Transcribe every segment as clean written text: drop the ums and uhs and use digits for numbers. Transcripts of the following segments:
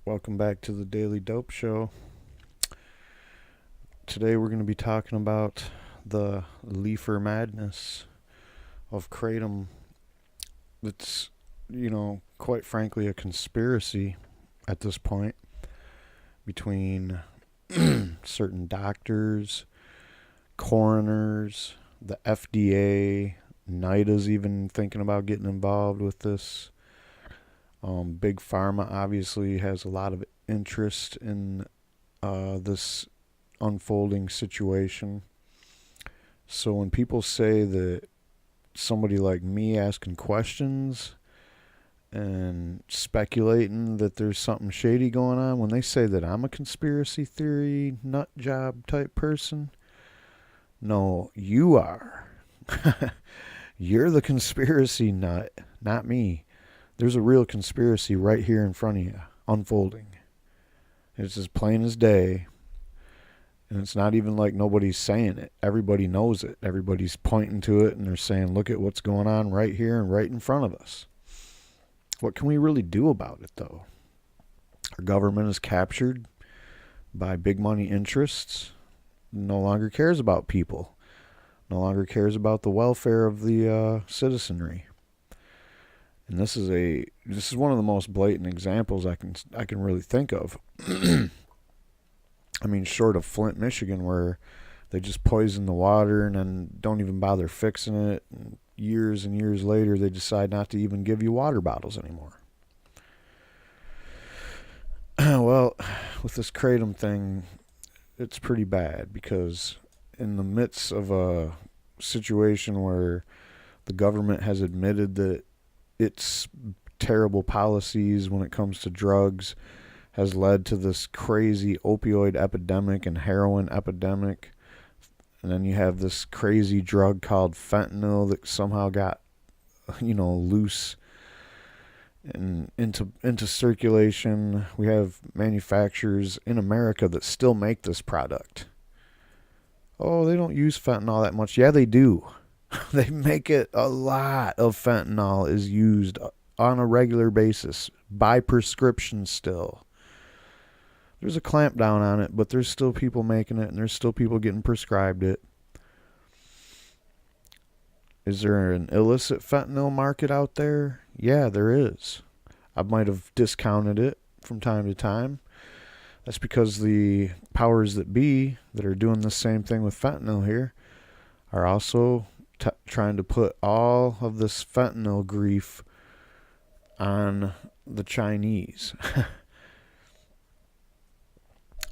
Welcome back to the Daily Dope Show. Today we're going to be talking about the leafer madness of Kratom. It's, quite frankly, a conspiracy at this point between certain doctors, coroners, the FDA, NIDA's even thinking about getting involved with this. Big Pharma obviously has a lot of interest in this unfolding situation. So when people say that somebody like me asking questions and speculating that there's something shady going on, when they say that I'm a conspiracy theory nut job type person, no, you are. You're the conspiracy nut, not me. There's a real conspiracy right here in front of you, unfolding. It's as plain as day. And it's not even like nobody's saying it. Everybody knows it. Everybody's pointing to it and they're saying, look at what's going on right here and right in front of us. What can we really do about it, though? Our government is captured by big money interests. No longer cares about people. No longer cares about the welfare of the citizenry. And this is one of the most blatant examples I can really think of. I mean, short of Flint, Michigan, where they just poison the water and then don't even bother fixing it. And years later, they decide not to even give you water bottles anymore. Well, with this Kratom thing, it's pretty bad because in the midst of a situation where the government has admitted that its terrible policies when it comes to drugs has led to this crazy opioid epidemic and heroin epidemic. And then you have this crazy drug called fentanyl that somehow got, loose and into circulation. We have manufacturers in America that still make this product. Oh, they don't use fentanyl that much. Yeah, they do. They make it a lot of fentanyl is used on a regular basis by prescription still. There's a clamp down on it, but there's still people making it and there's still people getting prescribed it. Is there an illicit fentanyl market out there? Yeah, there is. I might have discounted it from time to time. That's because the powers that be that are doing the same thing with fentanyl here are also trying to put all of this fentanyl grief on the Chinese.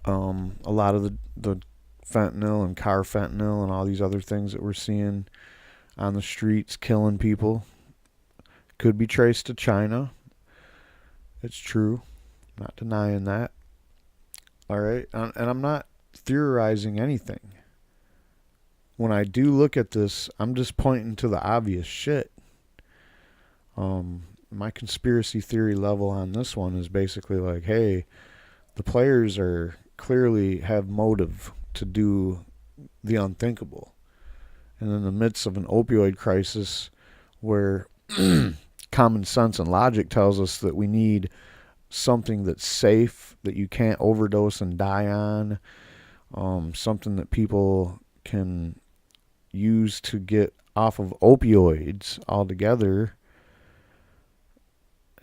A lot of the fentanyl and carfentanil and all these other things that we're seeing on the streets killing people could be traced to China. It's true. I'm not denying that. All right. And I'm not theorizing anything. When I do look at this, I'm just pointing to the obvious shit. My conspiracy theory level on this one is basically like, hey, the players are clearly have motive to do the unthinkable. And in the midst of an opioid crisis where common sense and logic tells us that we need something that's safe, that you can't overdose and die on, something that people can use to get off of opioids altogether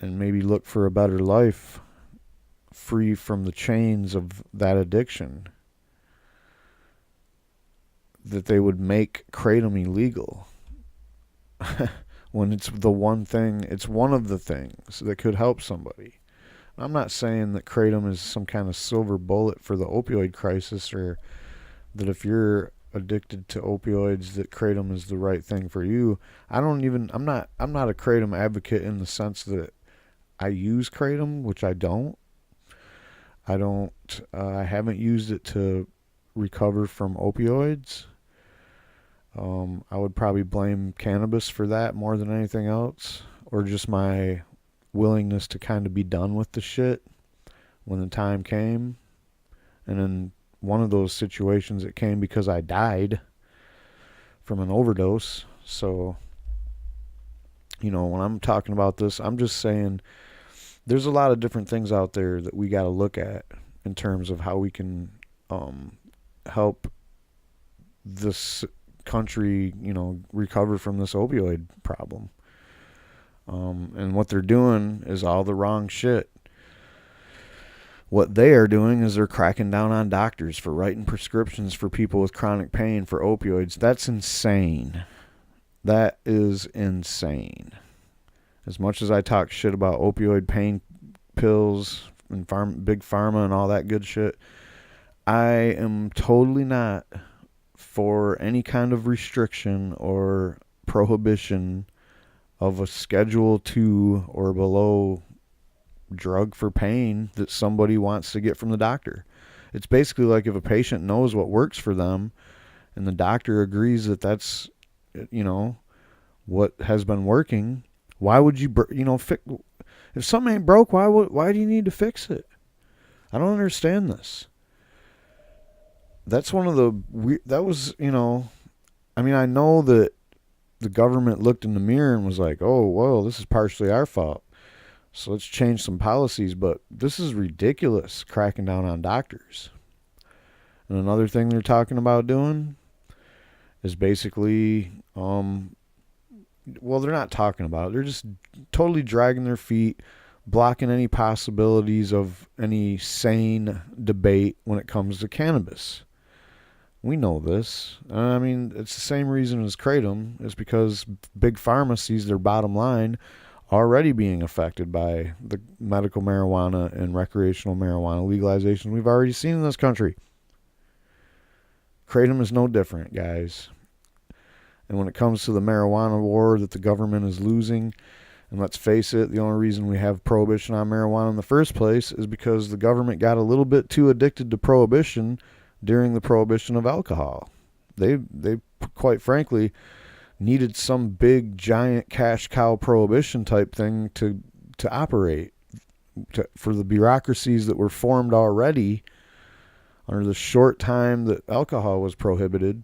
and maybe look for a better life free from the chains of that addiction, that they would make Kratom illegal when it's the one thing, it's one of the things that could help somebody. I'm not saying that Kratom is some kind of silver bullet for the opioid crisis, or that if you're addicted to opioids that Kratom is the right thing for you. I'm not a Kratom advocate in the sense that I use Kratom, which I don't. I haven't used it to recover from opioids. I would probably blame cannabis for that more than anything else, or just my willingness to kind of be done with the shit when the time came. And in one of those situations, it came because I died from an overdose. So, when I'm talking about this, I'm just saying there's a lot of different things out there that we got to look at in terms of how we can help this country, recover from this opioid problem. And what they're doing is all the wrong shit. What they are doing is they're cracking down on doctors for writing prescriptions for people with chronic pain for opioids. That's insane. That is insane. As much as I talk shit about opioid pain pills and big pharma and all that good shit, I am totally not for any kind of restriction or prohibition of a Schedule 2 or below drug for pain that somebody wants to get from the doctor. It's basically like if a patient knows what works for them and the doctor agrees that that's, what has been working, why would you, if something ain't broke, why do you need to fix it? I don't understand this. That's one of the, that was, I know that the government looked in the mirror and was like, oh, well, this is partially our fault, so let's change some policies, but this is ridiculous, cracking down on doctors. And another thing they're talking about doing is basically, they're not talking about it. They're just totally dragging their feet, blocking any possibilities of any sane debate when it comes to cannabis. We know this. It's the same reason as Kratom. It's because big pharma sees their bottom line already being affected by the medical marijuana and recreational marijuana legalization we've already seen in this country. Kratom is no different, guys. And when it comes to the marijuana war that the government is losing, and let's face it, the only reason we have prohibition on marijuana in the first place is because the government got a little bit too addicted to prohibition during the prohibition of alcohol. They quite frankly needed some big giant cash cow prohibition type thing to operate, for the bureaucracies that were formed already under the short time that alcohol was prohibited.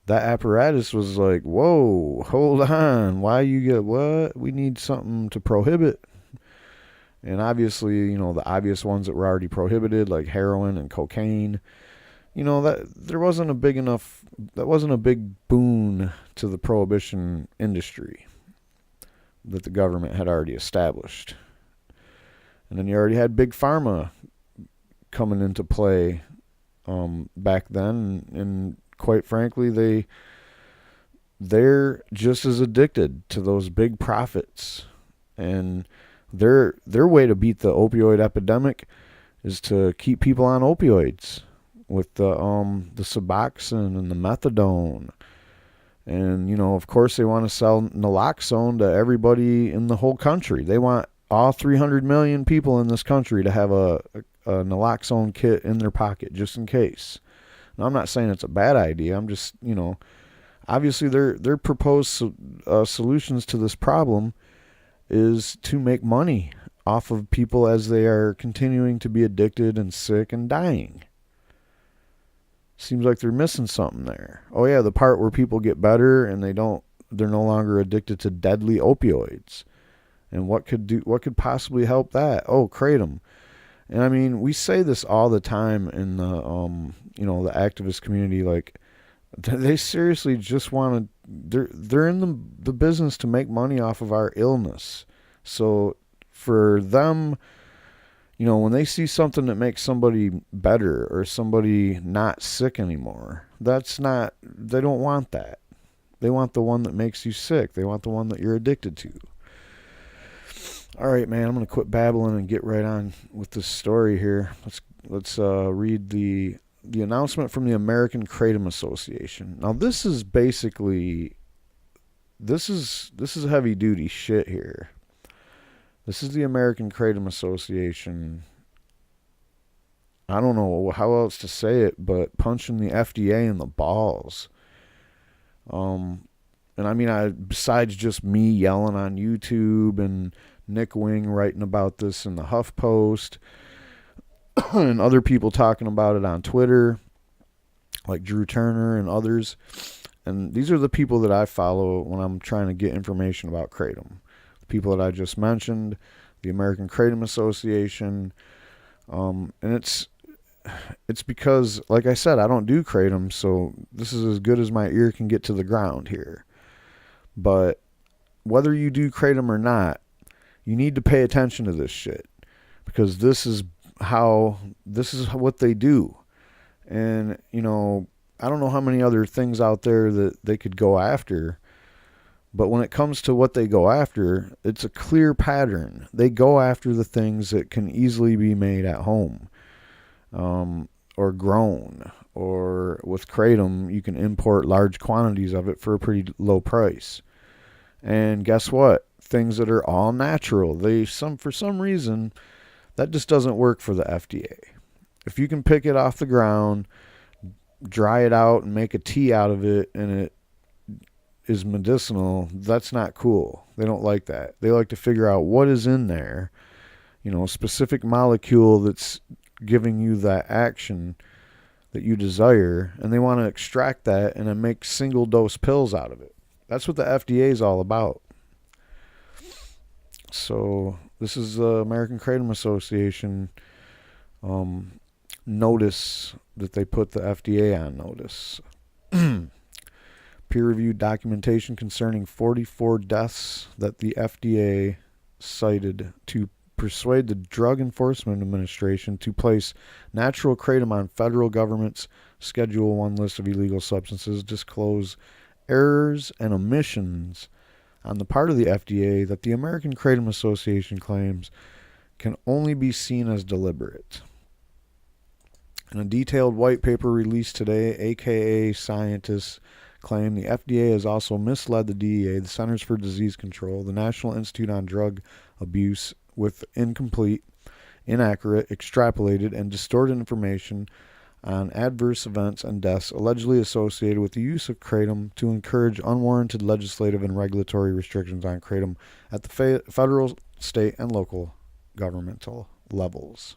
That apparatus was like, whoa, hold on, why you get what? We need something to prohibit. And obviously, the obvious ones that were already prohibited, like heroin and cocaine, that wasn't a big boon to the prohibition industry that the government had already established. And then you already had big pharma coming into play back then, and quite frankly, they're just as addicted to those big profits. And their way to beat the opioid epidemic is to keep people on opioids with the Suboxone and the methadone. And, of course, they want to sell naloxone to everybody in the whole country. They want all 300 million people in this country to have a naloxone kit in their pocket just in case. Now, I'm not saying it's a bad idea. I'm just, obviously their proposed solutions to this problem is to make money off of people as they are continuing to be addicted and sick and dying. Seems like they're missing something there. Oh yeah, the part where people get better and they're no longer addicted to deadly opioids. And what could possibly help that? Oh, Kratom. And we say this all the time in the the activist community, like they seriously just want to, they're in the business to make money off of our illness. So for them, when they see something that makes somebody better or somebody not sick anymore, they don't want that. They want the one that makes you sick. They want the one that you're addicted to. All right, man, I'm going to quit babbling and get right on with this story here. Let's read the announcement from the American Kratom Association. Now, this is basically, this is heavy duty shit here. This is the American Kratom Association. I don't know how else to say it, but punching the FDA in the balls. Besides just me yelling on YouTube and Nick Wing writing about this in the Huff Post and other people talking about it on Twitter, like Drew Turner and others. And these are the people that I follow when I'm trying to get information about Kratom. The people that I just mentioned, the American Kratom Association, and it's because, like I said, I don't do kratom, so this is as good as my ear can get to the ground here. But whether you do kratom or not, you need to pay attention to this shit, because this is what they do. And, I don't know how many other things out there that they could go after, but when it comes to what they go after, it's a clear pattern. They go after the things that can easily be made at home, or grown, or with kratom, you can import large quantities of it for a pretty low price. And guess what? Things that are all natural, for some reason, that just doesn't work for the FDA. If you can pick it off the ground, dry it out, and make a tea out of it, and it is medicinal, that's not cool. They don't like that. They like to figure out what is in there, a specific molecule that's giving you that action that you desire, and they want to extract that and then make single dose pills out of it. That's what the FDA is all about. So this is the American Kratom Association notice that they put the FDA on notice. Peer-reviewed documentation concerning 44 deaths that the FDA cited to persuade the Drug Enforcement Administration to place natural kratom on federal government's Schedule 1 list of illegal substances disclose errors and omissions on the part of the FDA that the American Kratom Association claims can only be seen as deliberate. In a detailed white paper released today, AKA scientists claim the FDA has also misled the DEA, the Centers for Disease Control, the National Institute on Drug Abuse with incomplete, inaccurate, extrapolated, and distorted information on adverse events and deaths allegedly associated with the use of kratom to encourage unwarranted legislative and regulatory restrictions on kratom at the federal, state, and local governmental levels.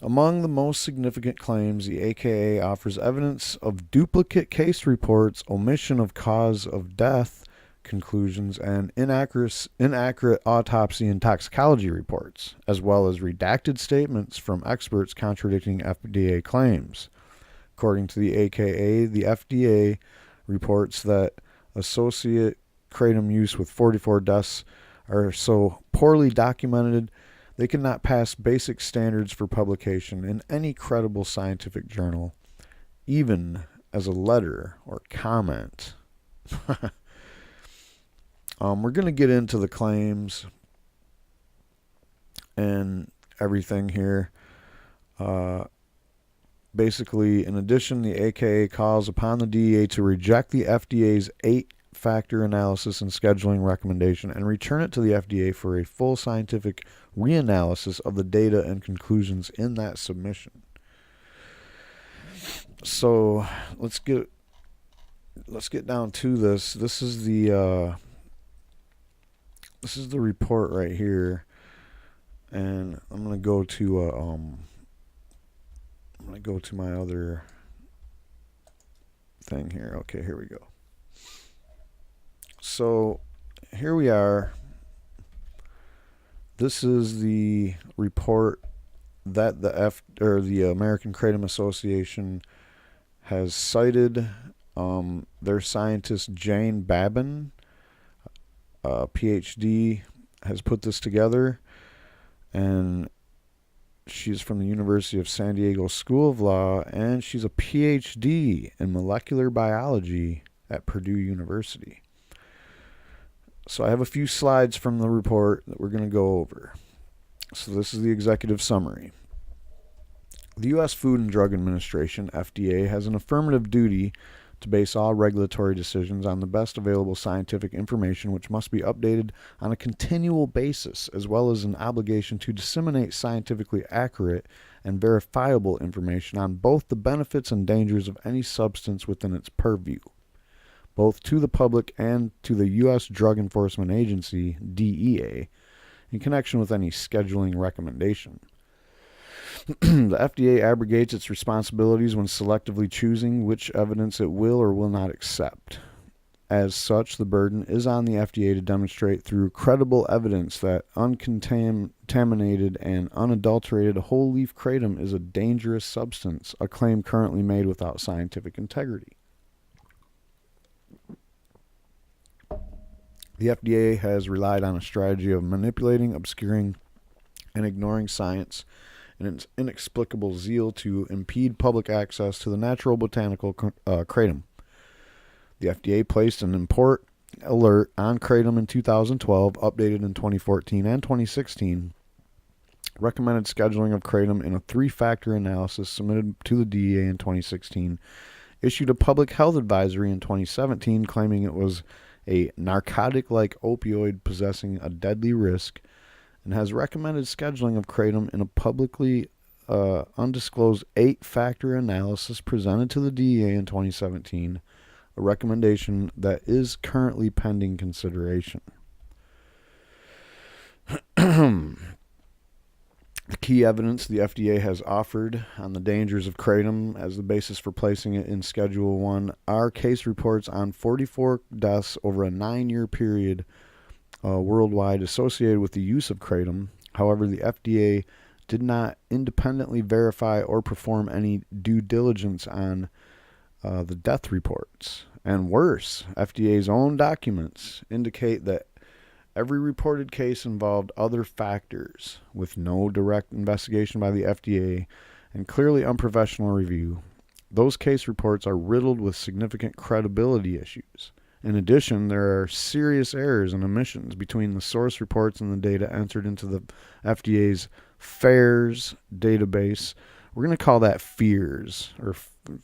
Among the most significant claims, the AKA offers evidence of duplicate case reports, omission of cause of death conclusions, and inaccurate autopsy and toxicology reports, as well as redacted statements from experts contradicting FDA claims. According to the AKA, the FDA reports that associate kratom use with 44 deaths are so poorly documented they cannot pass basic standards for publication in any credible scientific journal, even as a letter or comment. We're going to get into the claims and everything here. Basically, in addition, the AKA calls upon the DEA to reject the FDA's 8-factor analysis and scheduling recommendation and return it to the FDA for a full scientific reanalysis of the data and conclusions in that submission. So let's get down to this. This is the report right here, and I'm gonna go to my other thing here. Okay, here we go. So here we are. This is the report that the American Kratom Association has cited. Their scientist Jane Babin, Ph.D., has put this together, and she's from the University of San Diego School of Law, and she's a Ph.D. in molecular biology at Purdue University. So I have a few slides from the report that we're going to go over. So this is the executive summary. The U.S. Food and Drug Administration, FDA, has an affirmative duty to base all regulatory decisions on the best available scientific information, which must be updated on a continual basis, as well as an obligation to disseminate scientifically accurate and verifiable information on both the benefits and dangers of any substance within its purview, both to the public and to the U.S. Drug Enforcement Agency, DEA, in connection with any scheduling recommendation. The FDA abrogates its responsibilities when selectively choosing which evidence it will or will not accept. As such, the burden is on the FDA to demonstrate through credible evidence that uncontaminated and unadulterated whole leaf kratom is a dangerous substance, a claim currently made without scientific integrity. The FDA has relied on a strategy of manipulating, obscuring, and ignoring science in its inexplicable zeal to impede public access to the natural botanical kratom. The FDA placed an import alert on kratom in 2012, updated in 2014 and 2016, recommended scheduling of kratom in a 3-factor analysis submitted to the DEA in 2016, issued a public health advisory in 2017 claiming it was a narcotic-like opioid possessing a deadly risk, and has recommended scheduling of kratom in a publicly undisclosed 8-factor analysis presented to the DEA in 2017, a recommendation that is currently pending consideration. The key evidence the FDA has offered on the dangers of kratom as the basis for placing it in Schedule 1 are case reports on 44 deaths over a 9-year period worldwide associated with the use of kratom. However, the FDA did not independently verify or perform any due diligence on the death reports. And worse, FDA's own documents indicate that every reported case involved other factors with no direct investigation by the FDA and clearly unprofessional review. Those case reports are riddled with significant credibility issues. In addition, there are serious errors and omissions between the source reports and the data entered into the FDA's FAERS database. We're going to call that FEARS, or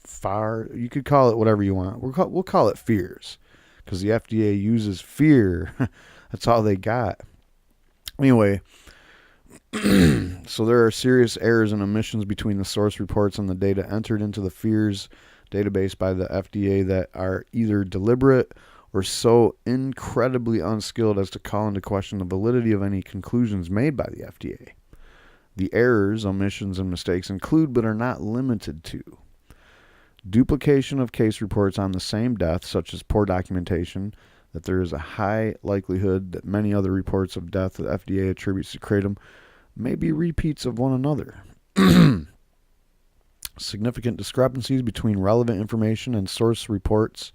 FAR. You could call it whatever you want. We'll call it FEARS because the FDA uses fear. That's all they got. Anyway, so there are serious errors and omissions between the source reports and the data entered into the FEARS database by the FDA that are either deliberate or so incredibly unskilled as to call into question the validity of any conclusions made by the FDA. The errors, omissions, and mistakes include, but are not limited to, duplication of case reports on the same death, such as poor documentation, that there is a high likelihood that many other reports of death that FDA attributes to kratom may be repeats of one another. Significant discrepancies between relevant information and source reports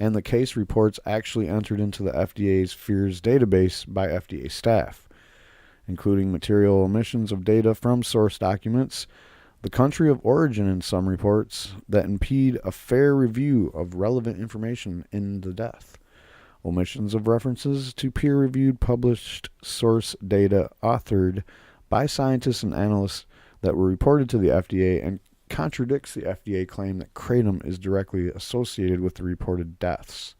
and the case reports actually entered into the FDA's FEARS database by FDA staff, including material omissions of data from source documents, the country of origin in some reports that impede a fair review of relevant information in the death, omissions of references to peer-reviewed published source data authored by scientists and analysts that were reported to the FDA and contradicts the FDA claim that kratom is directly associated with the reported deaths,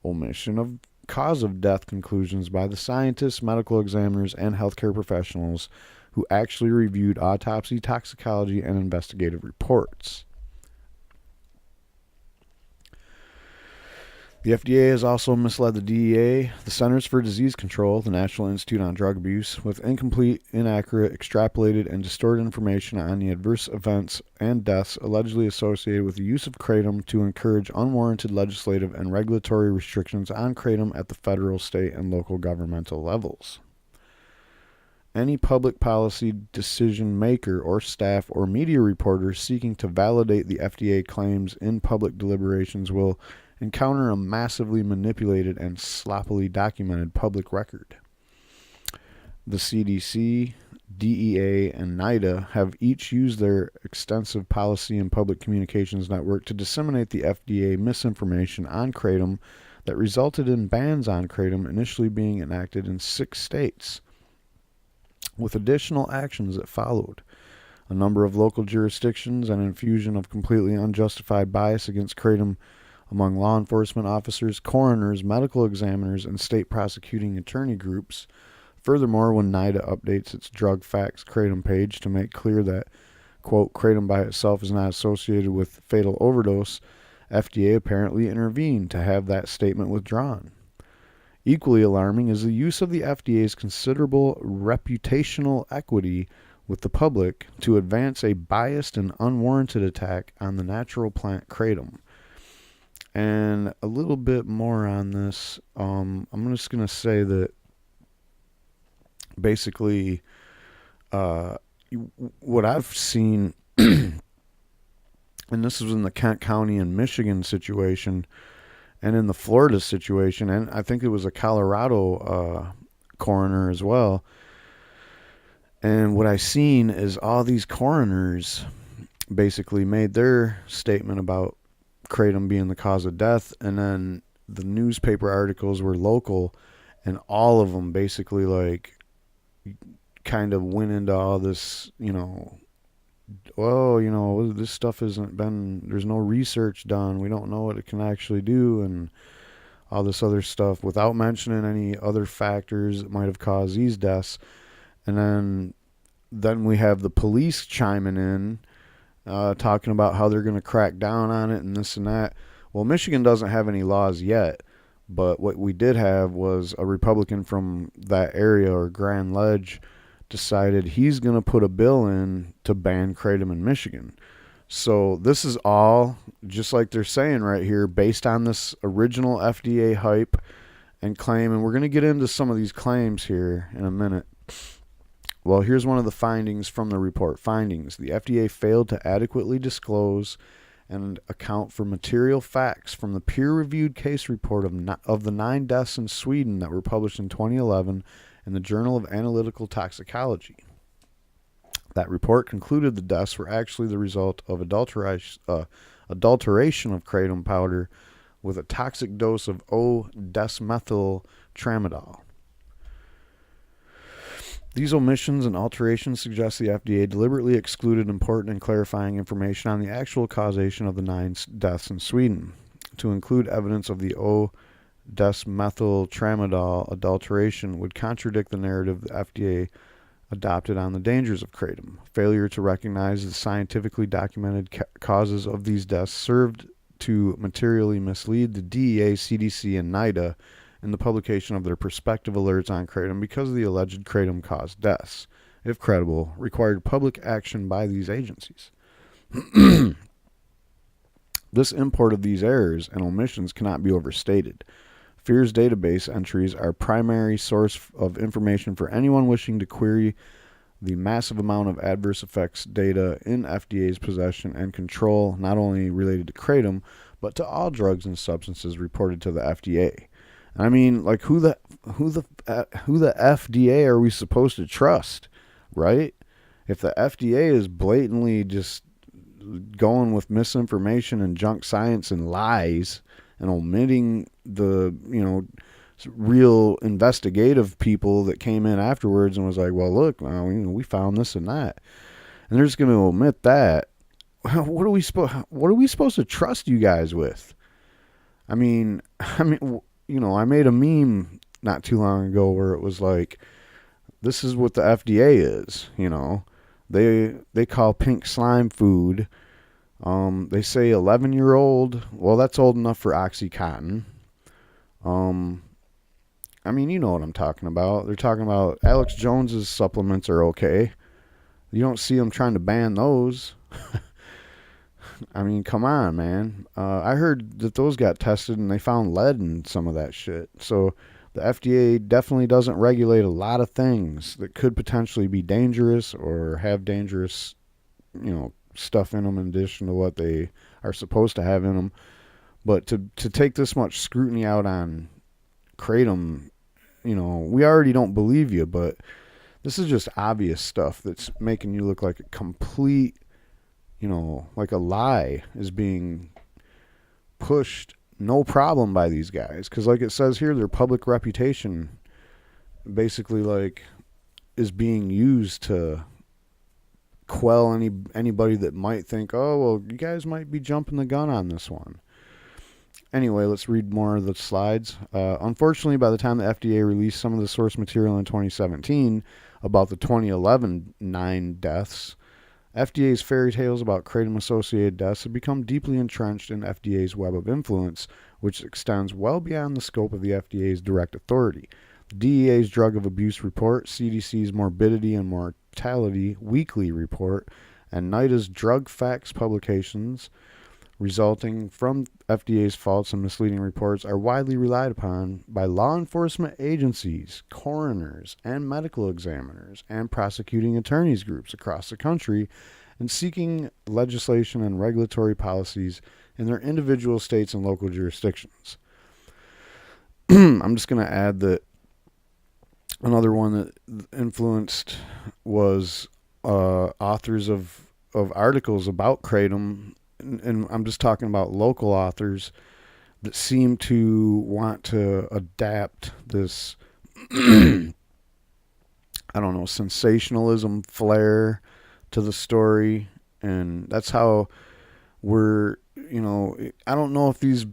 omission of cause of death conclusions by the scientists, medical examiners, and healthcare professionals who actually reviewed autopsy, toxicology, and investigative reports. The FDA has also misled the DEA, the Centers for Disease Control, the National Institute on Drug Abuse, with incomplete, inaccurate, extrapolated, and distorted information on the adverse events and deaths allegedly associated with the use of kratom to encourage unwarranted legislative and regulatory restrictions on kratom at the federal, state, and local governmental levels. Any public policy decision maker or staff or media reporter seeking to validate the FDA claims in public deliberations will encounter a massively manipulated and sloppily documented public record. The CDC, DEA, and NIDA have each used their extensive policy and public communications network to disseminate the FDA misinformation on kratom that resulted in bans on kratom initially being enacted in 6 states, with additional actions that followed. A number of local jurisdictions and infusion of completely unjustified bias against kratom among law enforcement officers, coroners, medical examiners, and state prosecuting attorney groups. Furthermore, when NIDA updates its Drug Facts Kratom page to make clear that, quote, kratom by itself is not associated with fatal overdose, FDA apparently intervened to have that statement withdrawn. Equally alarming is the use of the FDA's considerable reputational equity with the public to advance a biased and unwarranted attack on the natural plant kratom, And a little bit more on this. I'm just going to say that basically, uh, what I've seen, and this was in the Kent County and Michigan situation, and in the Florida situation, and I think it was a Colorado coroner as well. And what I seen is all these coroners basically made their statement about kratom being the cause of death, and then the newspaper articles were local, and all of them basically like kind of went into all this, well, this stuff hasn't been, there's no research done, we don't know what it can actually do, and all this other stuff without mentioning any other factors that might have caused these deaths. And then we have the police chiming in, talking about how they're going to crack down on it and this and that. Well, Michigan doesn't have any laws yet, but what we did have was a Republican from that area, or Grand Ledge, decided he's going to put a bill in to ban kratom in Michigan. So this is all, just like they're saying right here, based on this original FDA hype and claim. And we're going to get into some of these claims here in a minute. Well, here's one of the findings from the report. Findings: the FDA failed to adequately disclose and account for material facts from the peer-reviewed case report of the 9 deaths in Sweden that were published in 2011 in the Journal of Analytical Toxicology. That report concluded the deaths were actually the result of adulteration of kratom powder with a toxic dose of O-desmethyltramadol. These omissions and alterations suggest the FDA deliberately excluded important and clarifying information on the actual causation of the 9 deaths in Sweden. To include evidence of the O-desmethyltramadol adulteration would contradict the narrative the FDA adopted on the dangers of kratom. Failure to recognize the scientifically documented causes of these deaths served to materially mislead the DEA, CDC, and NIDA in the publication of their prospective alerts on kratom because of the alleged kratom-caused deaths. If credible, required public action by these agencies. This import of these errors and omissions cannot be overstated. FEAR's database entries are primary source of information for anyone wishing to query the massive amount of adverse effects data in FDA's possession and control, not only related to kratom, but to all drugs and substances reported to the FDA. I mean, like, who the FDA are we supposed to trust, right? If the FDA is blatantly just going with misinformation and junk science and lies and omitting the, real investigative people that came in afterwards and was like, well, look, we found this and that, and they're just going to omit that. What are we supposed to trust you guys with? I mean, I made a meme not too long ago where it was like, this is what the FDA is, They call pink slime food. They say 11-year-old. Well, that's old enough for OxyContin. You know what I'm talking about. They're talking about Alex Jones's supplements are okay. You don't see them trying to ban those. Come on, man. I heard that those got tested and they found lead in some of that shit. So the FDA definitely doesn't regulate a lot of things that could potentially be dangerous or have dangerous, stuff in them in addition to what they are supposed to have in them. But to take this much scrutiny out on kratom, we already don't believe you, but this is just obvious stuff that's making you look like a complete, like a lie is being pushed, no problem, by these guys. Because like it says here, their public reputation basically like is being used to quell anybody that might think, oh, well, you guys might be jumping the gun on this one. Anyway, let's read more of the slides. Unfortunately, by the time the FDA released some of the source material in 2017 about the 2011 9 deaths, FDA's fairy tales about kratom-associated deaths have become deeply entrenched in FDA's web of influence, which extends well beyond the scope of the FDA's direct authority. The DEA's Drug of Abuse Report, CDC's Morbidity and Mortality Weekly Report, and NIDA's Drug Facts publications resulting from FDA's false and misleading reports are widely relied upon by law enforcement agencies, coroners, and medical examiners, and prosecuting attorneys groups across the country in seeking legislation and regulatory policies in their individual states and local jurisdictions. I'm just going to add that another one that influenced was authors of articles about kratom, and I'm just talking about local authors that seem to want to adapt this, I don't know, sensationalism flair to the story. And that's how we're, I don't know if these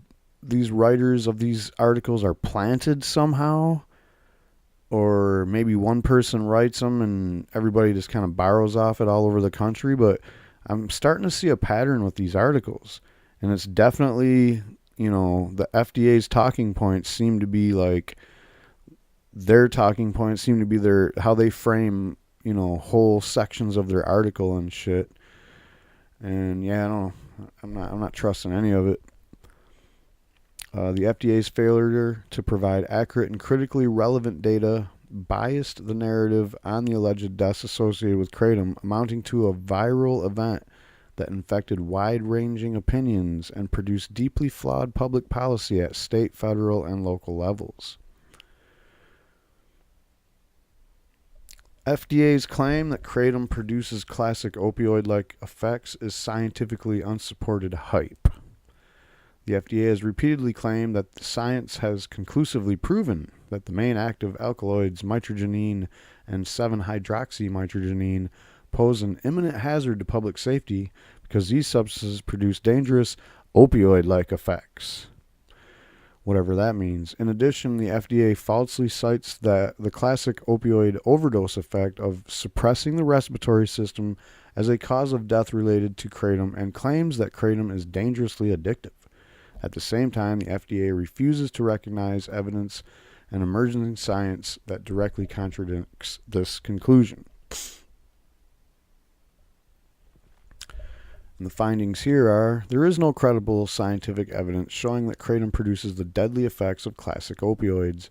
writers of these articles are planted somehow, or maybe one person writes them and everybody just kind of borrows off it all over the country. But I'm starting to see a pattern with these articles, and it's definitely, the FDA's talking points seem to be like their talking points seem to be how they frame, whole sections of their article and shit. And yeah, I don't know. I'm not trusting any of it. The FDA's failure to provide accurate and critically relevant data biased the narrative on the alleged deaths associated with kratom, amounting to a viral event that infected wide-ranging opinions and produced deeply flawed public policy at state, federal, and local levels. FDA's claim that kratom produces classic opioid-like effects is scientifically unsupported hype. The FDA has repeatedly claimed that the science has conclusively proven that the main active alkaloids, mitragynine and 7-hydroxymitragynine, pose an imminent hazard to public safety because these substances produce dangerous opioid-like effects, whatever that means. In addition, the FDA falsely cites the classic opioid overdose effect of suppressing the respiratory system as a cause of death related to kratom, and claims that kratom is dangerously addictive. At the same time, the FDA refuses to recognize evidence and emerging science that directly contradicts this conclusion. And the findings here are: there is no credible scientific evidence showing that kratom produces the deadly effects of classic opioids,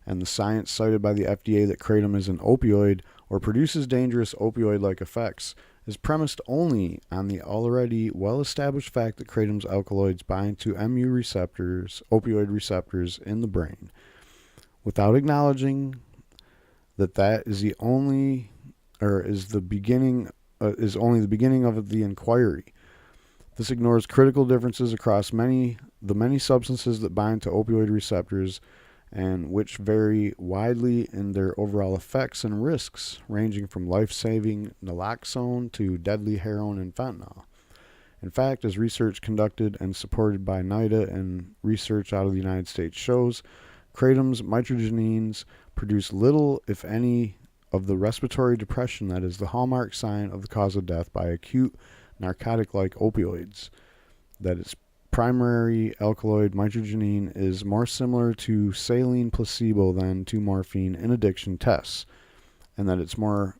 and the science cited by the FDA that kratom is an opioid or produces dangerous opioid-like effects is premised only on the already well-established fact that kratom's alkaloids bind to mu receptors, opioid receptors in the brain, without acknowledging that is the only, or is the beginning, is only the beginning of the inquiry. This ignores critical differences across the many substances that bind to opioid receptors, and which vary widely in their overall effects and risks, ranging from life-saving naloxone to deadly heroin and fentanyl. In fact, as research conducted and supported by NIDA and research out of the United States shows, kratom's mitragynines produce little, if any, of the respiratory depression that is the hallmark sign of the cause of death by acute narcotic-like opioids. That its primary alkaloid, mitragynine, is more similar to saline placebo than to morphine in addiction tests, and that it's more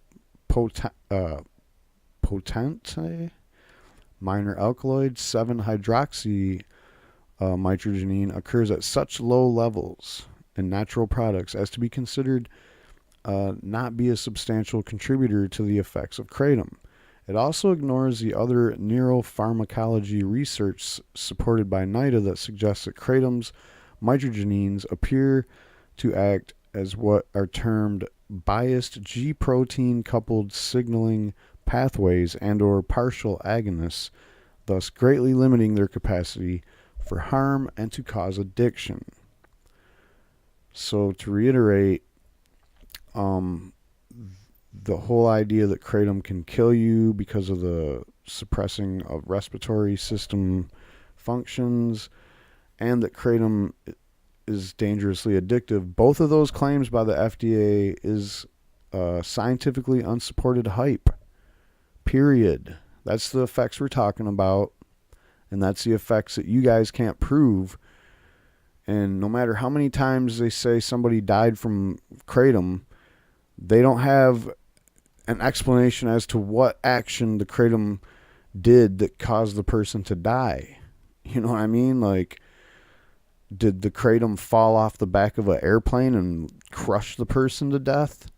potent minor alkaloid, 7-hydroxymitragynine, occurs at such low levels in natural products as to be considered not be a substantial contributor to the effects of kratom. It also ignores the other neuropharmacology research supported by NIDA that suggests that kratom's mitragynines appear to act as what are termed biased G-protein coupled signaling pathways and or partial agonists, thus greatly limiting their capacity for harm and to cause addiction. So to reiterate, the whole idea that kratom can kill you because of the suppressing of respiratory system functions, and that kratom is dangerously addictive, both of those claims by the FDA is scientifically unsupported hype. Period. That's the effects we're talking about, and that's the effects that you guys can't prove. And no matter how many times they say somebody died from kratom, they don't have an explanation as to what action the kratom did that caused the person to die. You know what I mean? Like, did the kratom fall off the back of an airplane and crush the person to death?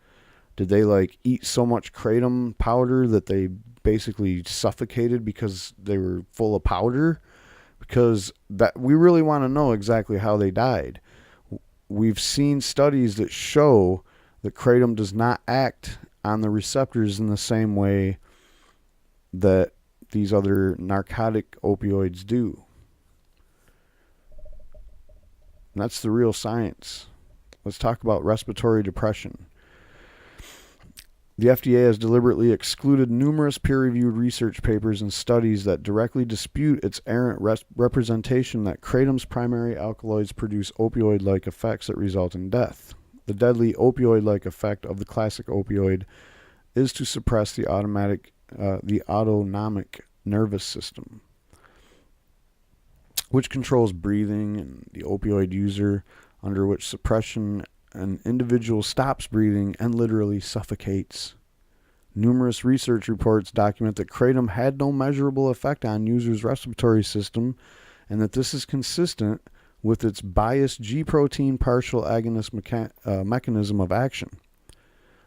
Did they like eat so much kratom powder that they basically suffocated because they were full of powder? Because that we really want to know exactly how they died. We've seen studies that show that kratom does not act on the receptors in the same way that these other narcotic opioids do. And that's the real science. Let's talk about respiratory depression. The FDA has deliberately excluded numerous peer-reviewed research papers and studies that directly dispute its errant representation that kratom's primary alkaloids produce opioid-like effects that result in death. The deadly opioid-like effect of the classic opioid is to suppress the autonomic nervous system, which controls breathing, and the opioid user, under which suppression an individual stops breathing and literally suffocates. Numerous research reports document that kratom had no measurable effect on users' respiratory system, and that this is consistent with its biased G-protein partial agonist mechanism of action.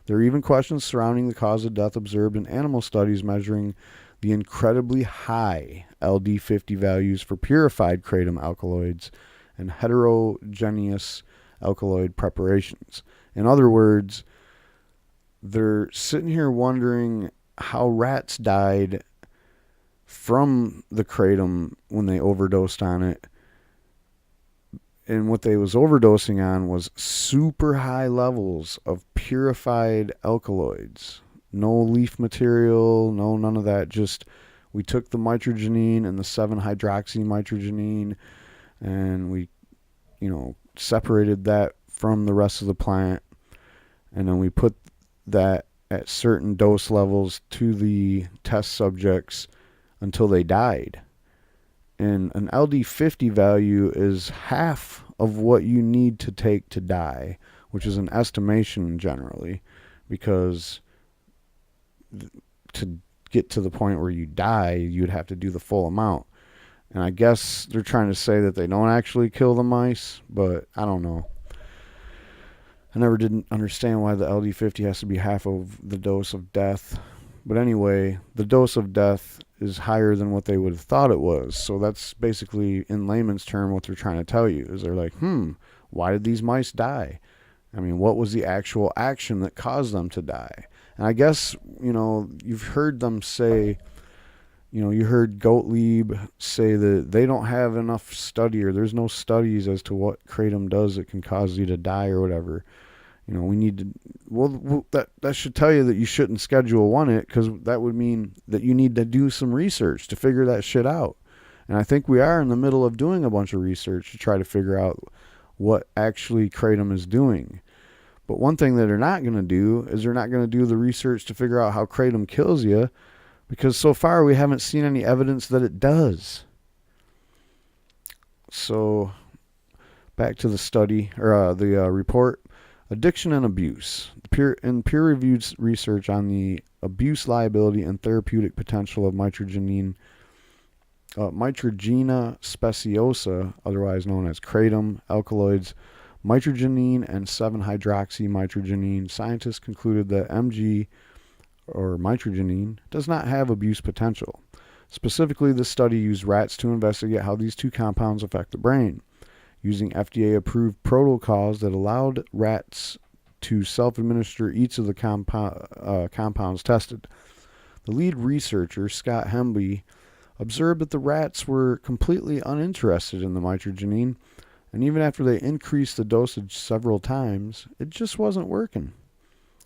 There are even questions surrounding the cause of death observed in animal studies measuring the incredibly high LD50 values for purified kratom alkaloids and heterogeneous alkaloid preparations. In other words, they're sitting here wondering how rats died from the kratom when they overdosed on it. And what they was overdosing on was super high levels of purified alkaloids. No leaf material, no none of that. Just we took the mitragynine and the 7-hydroxymitragynine and we, separated that from the rest of the plant, and then we put that at certain dose levels to the test subjects until they died. And an LD50 value is half of what you need to take to die, which is an estimation generally, because to get to the point where you die, you'd have to do the full amount. And I guess they're trying to say that they don't actually kill the mice, but I don't know. I never didn't understand why the LD50 has to be half of the dose of death. But anyway, the dose of death is higher than what they would have thought it was. So that's basically, in layman's term, what they're trying to tell you. Is they're like, why did these mice die? I mean, what was the actual action that caused them to die? And I guess, you've heard them say, you heard Gottlieb say that they don't have enough study, or there's no studies as to what kratom does that can cause you to die or whatever. We need to, that should tell you that you shouldn't Schedule 1 it, because that would mean that you need to do some research to figure that shit out. And I think we are in the middle of doing a bunch of research to try to figure out what actually kratom is doing. But one thing that they're not going to do is they're not going to do the research to figure out how kratom kills you, because so far we haven't seen any evidence that it does. So back to the study, or the report. Addiction and abuse. In peer-reviewed research on the abuse liability and therapeutic potential of Mitragina speciosa, otherwise known as kratom, alkaloids, mitragynine, and 7-hydroxymitragynine, scientists concluded that MG, or mitragynine, does not have abuse potential. Specifically, this study used rats to investigate how these two compounds affect the brain, using FDA-approved protocols that allowed rats to self-administer each of the compounds tested. The lead researcher, Scott Hemby, observed that the rats were completely uninterested in the mitragynine, and even after they increased the dosage several times, it just wasn't working.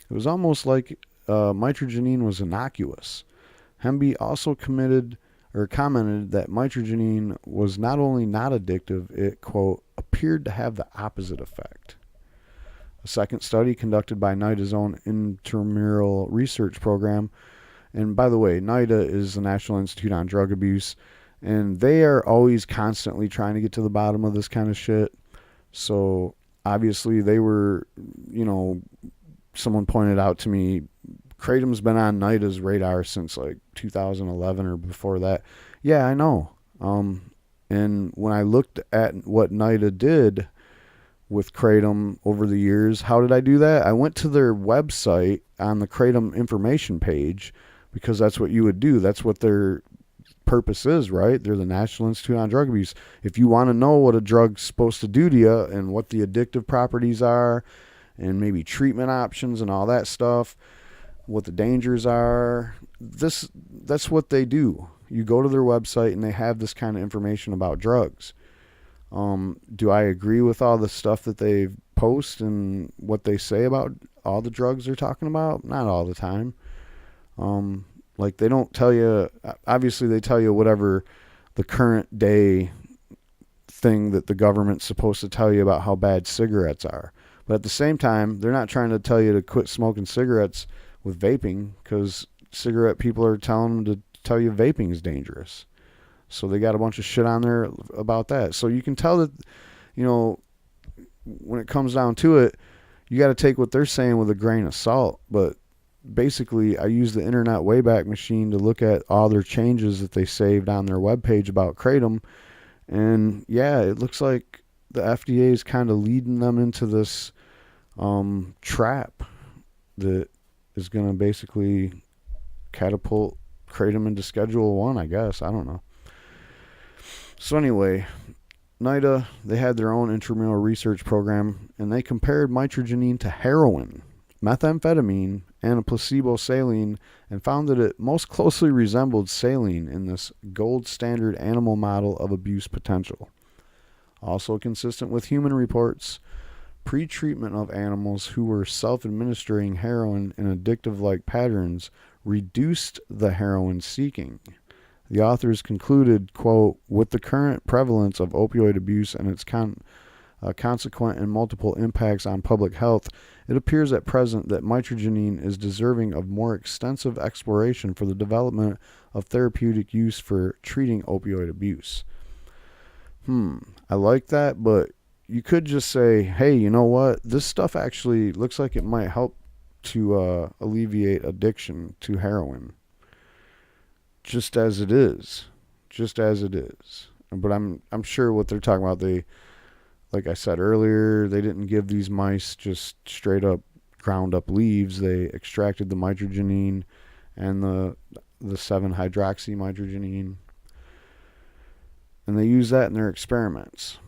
It was almost like mitragynine was innocuous. Hemby also commented that mitragynine was not only not addictive, it, quote, appeared to have the opposite effect. A second study conducted by NIDA's own intramural research program, and by the way, NIDA is the National Institute on Drug Abuse, and they are always constantly trying to get to the bottom of this kind of shit. So obviously they were, someone pointed out to me, kratom's been on NIDA's radar since like 2011 or before that. Yeah, I know. And when I looked at what NIDA did with Kratom over the years, how did I do that? I went to their website on the Kratom information page, because that's what you would do. That's what their purpose is, right? They're the National Institute on Drug Abuse. If you want to know what a drug's supposed to do to you and what the addictive properties are and maybe treatment options and all that stuff, what the dangers are, that's what they do. You go to their website and they have this kind of information about drugs. Do I agree with all the stuff that they post and what they say about all the drugs they're talking about? Not all the time. Like, they don't tell you, obviously they tell you whatever the current day thing that the government's supposed to tell you about how bad cigarettes are. But at the same time, they're not trying to tell you to quit smoking cigarettes with vaping, because cigarette people are telling them to tell you vaping is dangerous. So they got a bunch of shit on there about that. So you can tell that, when it comes down to it, you got to take what they're saying with a grain of salt. But basically, I use the Internet Wayback Machine to look at all their changes that they saved on their webpage about Kratom. And yeah, it looks like the FDA is kind of leading them into this trap that is going to basically catapult Kratom into Schedule 1, I guess. I don't know. So anyway, NIDA, they had their own intramural research program, and they compared mitragynine to heroin, methamphetamine, and a placebo saline, and found that it most closely resembled saline in this gold standard animal model of abuse potential. Also consistent with human reports, pre-treatment of animals who were self-administering heroin in addictive-like patterns reduced the heroin seeking. The authors concluded, quote, with the current prevalence of opioid abuse and its consequent and multiple impacts on public health, it appears at present that mitragynine is deserving of more extensive exploration for the development of therapeutic use for treating opioid abuse. I like that, but you could just say, hey, you know what? This stuff actually looks like it might help to alleviate addiction to heroin. Just as it is. But I'm sure what they're talking about, they, like I said earlier, they didn't give these mice just straight up ground up leaves. They extracted the mitragynine and the 7-hydroxymitragynine, and they use that in their experiments.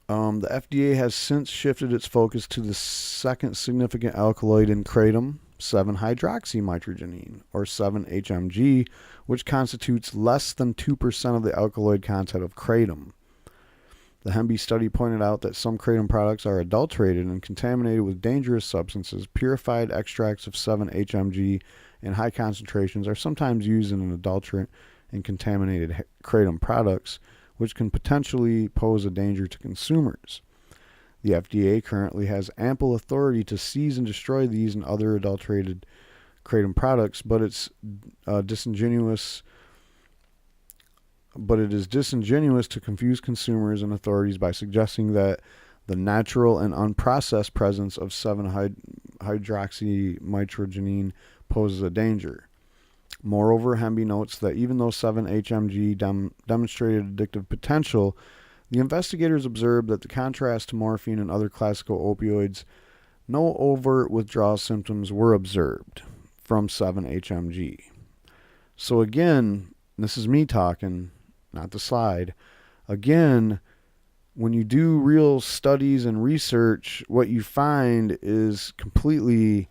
The FDA has since shifted its focus to the second significant alkaloid in kratom, 7-hydroxymitragynine, or 7-HMG, which constitutes less than 2% of the alkaloid content of kratom. The Hemby study pointed out that some kratom products are adulterated and contaminated with dangerous substances. Purified extracts of 7-HMG in high concentrations are sometimes used in an adulterant in contaminated kratom products, which can potentially pose a danger to consumers. The FDA currently has ample authority to seize and destroy these and other adulterated kratom products, but it is disingenuous to confuse consumers and authorities by suggesting that the natural and unprocessed presence of 7-hydroxymitragynine poses a danger. Moreover, Hemby notes that even though 7-HMG demonstrated addictive potential, the investigators observed that, the contrast to morphine and other classical opioids, no overt withdrawal symptoms were observed from 7-HMG. So again, this is me talking, not the slide. Again, when you do real studies and research, what you find is completely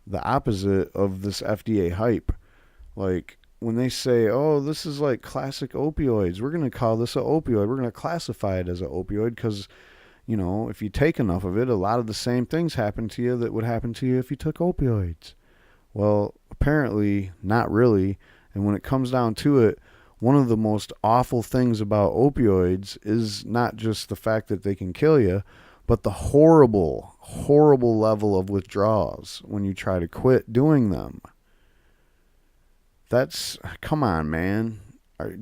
the opposite of this FDA hype. Like, when they say, oh, this is like classic opioids, we're going to call this an opioid. We're going to classify it as an opioid because, if you take enough of it, a lot of the same things happen to you that would happen to you if you took opioids. Well, apparently not really. And when it comes down to it, one of the most awful things about opioids is not just the fact that they can kill you, but the horrible, horrible level of withdrawals when you try to quit doing them. Come on, man.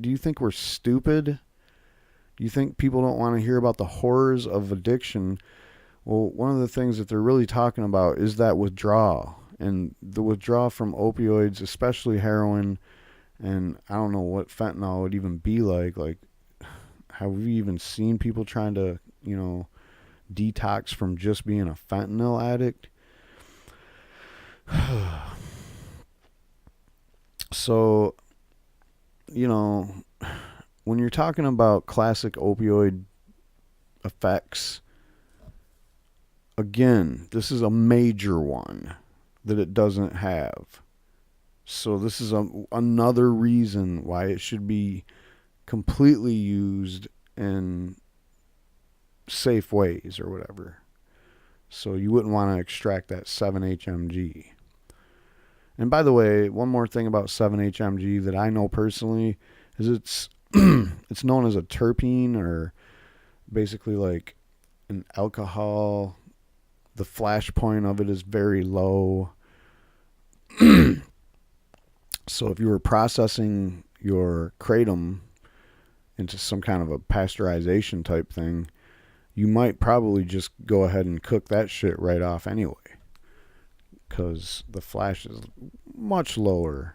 Do you think we're stupid? Do you think people don't want to hear about the horrors of addiction? Well, one of the things that they're really talking about is that withdrawal. And the withdrawal from opioids, especially heroin, And I don't know what fentanyl would even be like. Like, have we even seen people trying to, detox from just being a fentanyl addict? So, when you're talking about classic opioid effects, again, this is a major one that it doesn't have. So this is another reason why it should be completely used in safe ways or whatever. So you wouldn't want to extract that 7-HMG. And by the way, one more thing about 7-HMG that I know personally is it's it's known as a terpene, or basically like an alcohol. The flash point of it is very low. So if you were processing your kratom into some kind of a pasteurization type thing, you might probably just go ahead and cook that shit right off anyway, because the flash is much lower.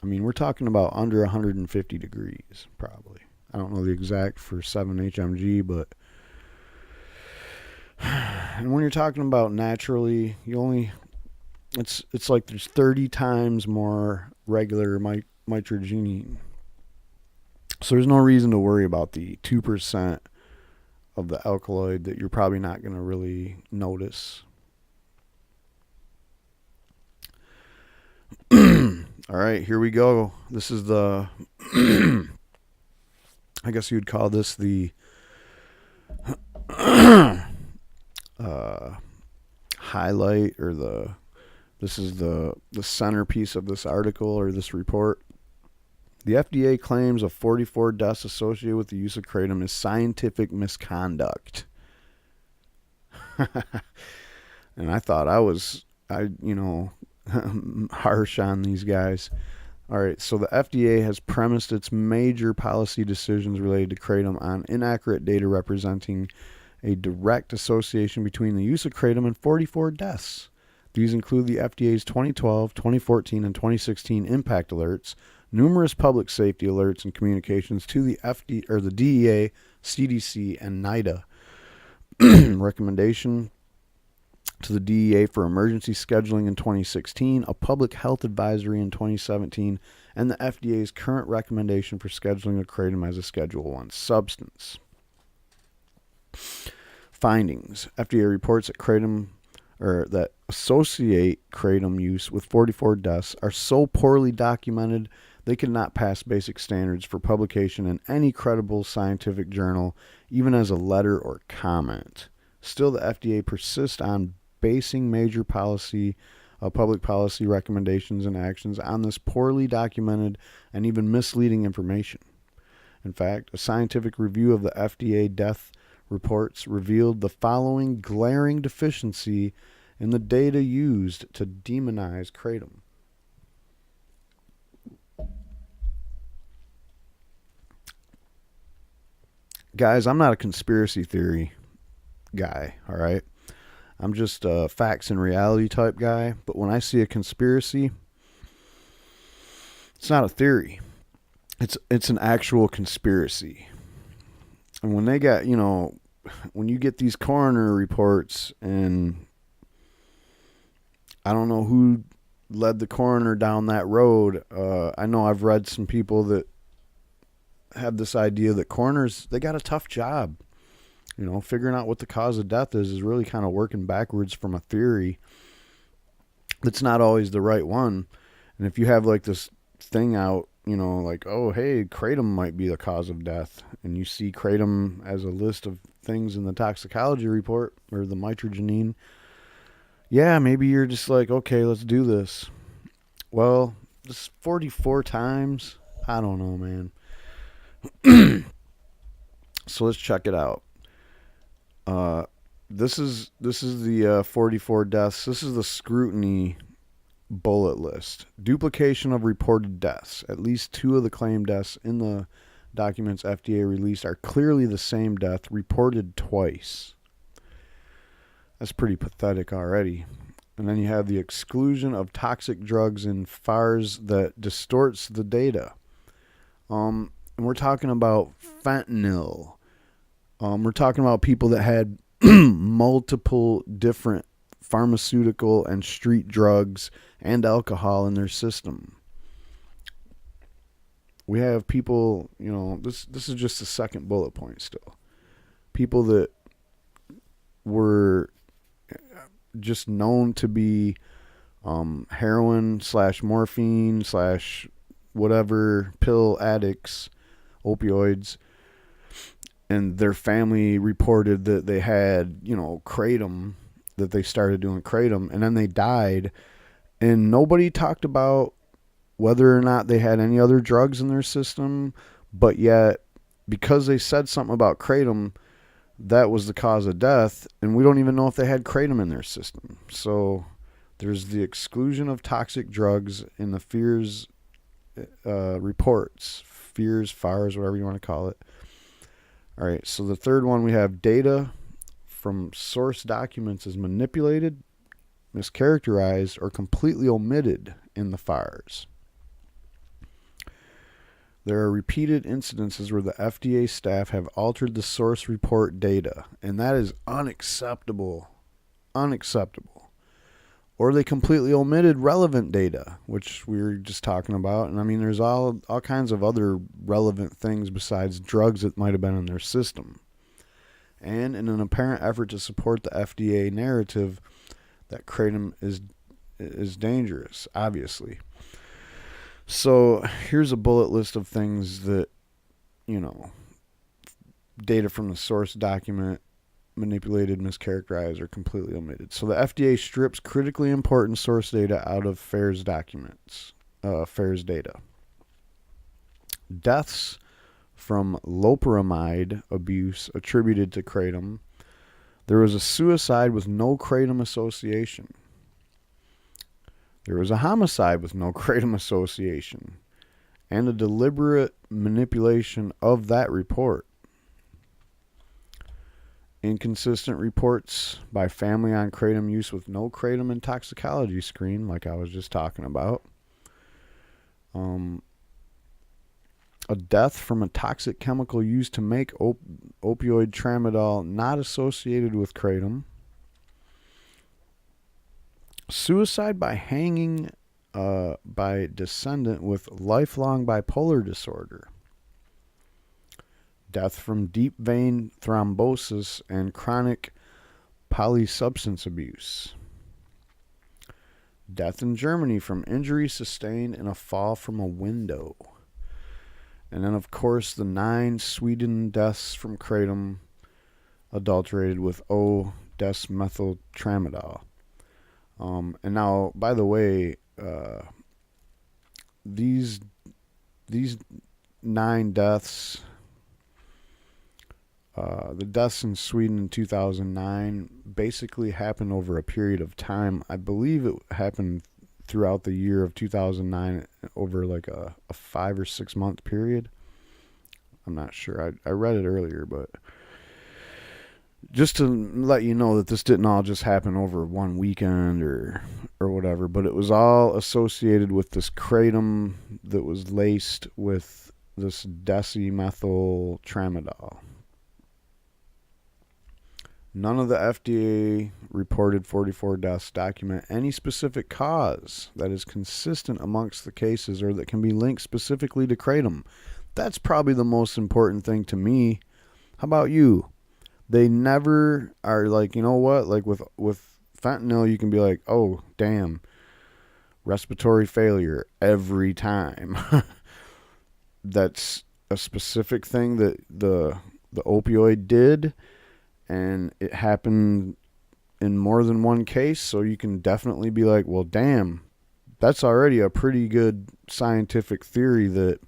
I mean, we're talking about under 150 degrees, probably. I don't know the exact for 7-HMG, but and when you're talking about naturally, it's like there's 30 times more regular mitragynine. So there's no reason to worry about the 2% of the alkaloid that you're probably not going to really notice. All right, here we go. This is the I guess you'd call this the highlight, or this is the centerpiece of this article or this report. The FDA claims of 44 deaths associated with the use of kratom is scientific misconduct. And I thought harsh on these guys. All right, so the FDA has premised its major policy decisions related to kratom on inaccurate data representing a direct association between the use of kratom and 44 deaths. These include the FDA's 2012, 2014, and 2016 impact alerts, numerous public safety alerts and communications to the FDA or the DEA, CDC, and NIDA. Recommendation to the DEA for emergency scheduling in 2016, a public health advisory in 2017, and the FDA's current recommendation for scheduling of kratom as a Schedule 1 substance. Findings. FDA reports that associate kratom use with 44 deaths are so poorly documented they cannot pass basic standards for publication in any credible scientific journal, even as a letter or comment. Still, the FDA persists on basing major public policy recommendations and actions on this poorly documented and even misleading information. In fact, a scientific review of the FDA death reports revealed the following glaring deficiency in the data used to demonize kratom. Guys, I'm not a conspiracy theory guy, all right? I'm just a facts and reality type guy, but when I see a conspiracy, it's not a theory. It's an actual conspiracy. And when they got, when you get these coroner reports, and I don't know who led the coroner down that road. I know I've read some people that have this idea that coroners, they got a tough job. Figuring out what the cause of death is really kind of working backwards from a theory that's not always the right one. And if you have like this thing out, like, oh, hey, kratom might be the cause of death, and you see kratom as a list of things in the toxicology report or the mitragynine, yeah, maybe you're just like, okay, let's do this. Well, this 44 times, I don't know, man. So let's check it out. This is the 44 deaths. This is the Scrutiny bullet list. Duplication of reported deaths. At least 2 of the claimed deaths in the documents FDA released are clearly the same death, reported twice. That's pretty pathetic already. And then you have the exclusion of toxic drugs in FARs that distorts the data. And we're talking about fentanyl. We're talking about people that had multiple different pharmaceutical and street drugs and alcohol in their system. We have people, this is just the second bullet point still. People that were just known to be heroin / morphine / whatever pill addicts, opioids, and their family reported that they had, kratom, that they started doing kratom, and then they died, and nobody talked about whether or not they had any other drugs in their system, but yet, because they said something about kratom, that was the cause of death, and we don't even know if they had kratom in their system. So there's the exclusion of toxic drugs in the FEARS reports. FEARS, FARS, whatever you want to call it. All right, so the third one, we have data from source documents is manipulated, mischaracterized, or completely omitted in the FARs. There are repeated incidences where the FDA staff have altered the source report data, and that is unacceptable. Unacceptable. Or they completely omitted relevant data, which we were just talking about. And I mean, there's all kinds of other relevant things besides drugs that might have been in their system. And in an apparent effort to support the FDA narrative that kratom is dangerous, obviously. So here's a bullet list of things that, data from the source document, manipulated, mischaracterized, or completely omitted. So the FDA strips critically important source data out of FARS documents, FARS data. Deaths from loperamide abuse attributed to kratom. There was a suicide with no kratom association. There was a homicide with no kratom association, and a deliberate manipulation of that report. Inconsistent reports by family on kratom use with no kratom and toxicology screen, like I was just talking about. A death from a toxic chemical used to make opioid tramadol not associated with kratom. Suicide by hanging by descendant with lifelong bipolar disorder. Death from deep vein thrombosis and chronic polysubstance abuse. Death in Germany from injury sustained in a fall from a window. And then, of course, the 9 Sweden deaths from kratom adulterated with O-desmethyltramadol. And now, by the way, these 9 deaths, the deaths in Sweden in 2009 basically happened over a period of time. I believe it happened throughout the year of 2009 over like a 5 or 6 month period. I'm not sure. I read it earlier, but just to let you know that this didn't all just happen over one weekend or whatever, but it was all associated with this kratom that was laced with this decimethyltramadol. None of the FDA reported 44 deaths document any specific cause that is consistent amongst the cases or that can be linked specifically to kratom. That's probably the most important thing to me. How about you? They never are like, you know what? Like with fentanyl, you can be like, oh, damn, respiratory failure every time. That's a specific thing that the opioid did, and it happened in more than one case, so you can definitely be like, well, damn, that's already a pretty good scientific theory that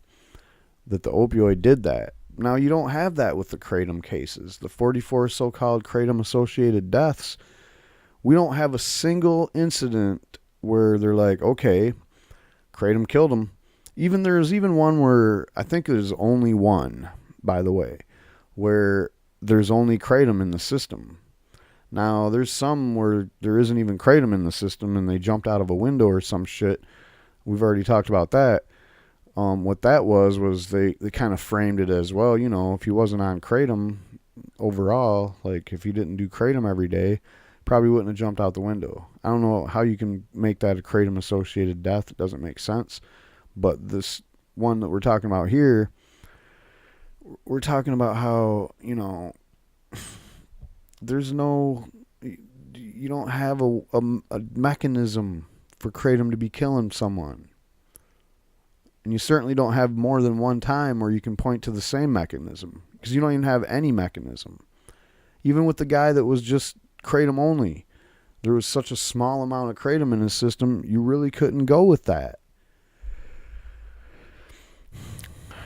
the opioid did that. Now, you don't have that with the kratom cases. The 44 so-called kratom-associated deaths, we don't have a single incident where they're like, okay, kratom killed them. There's even one where, I think there's only one, by the way, where there's only kratom in the system. Now, there's some where there isn't even kratom in the system and they jumped out of a window or some shit. We've already talked about that. What that was they kind of framed it as, well, if he wasn't on kratom overall, like if he didn't do kratom every day, probably wouldn't have jumped out the window. I don't know how you can make that a kratom associated death. It doesn't make sense. But this one that we're talking about here, we're talking about how, there's no, you don't have a mechanism for kratom to be killing someone. And you certainly don't have more than one time where you can point to the same mechanism, because you don't even have any mechanism. Even with the guy that was just kratom only, there was such a small amount of kratom in his system, you really couldn't go with that.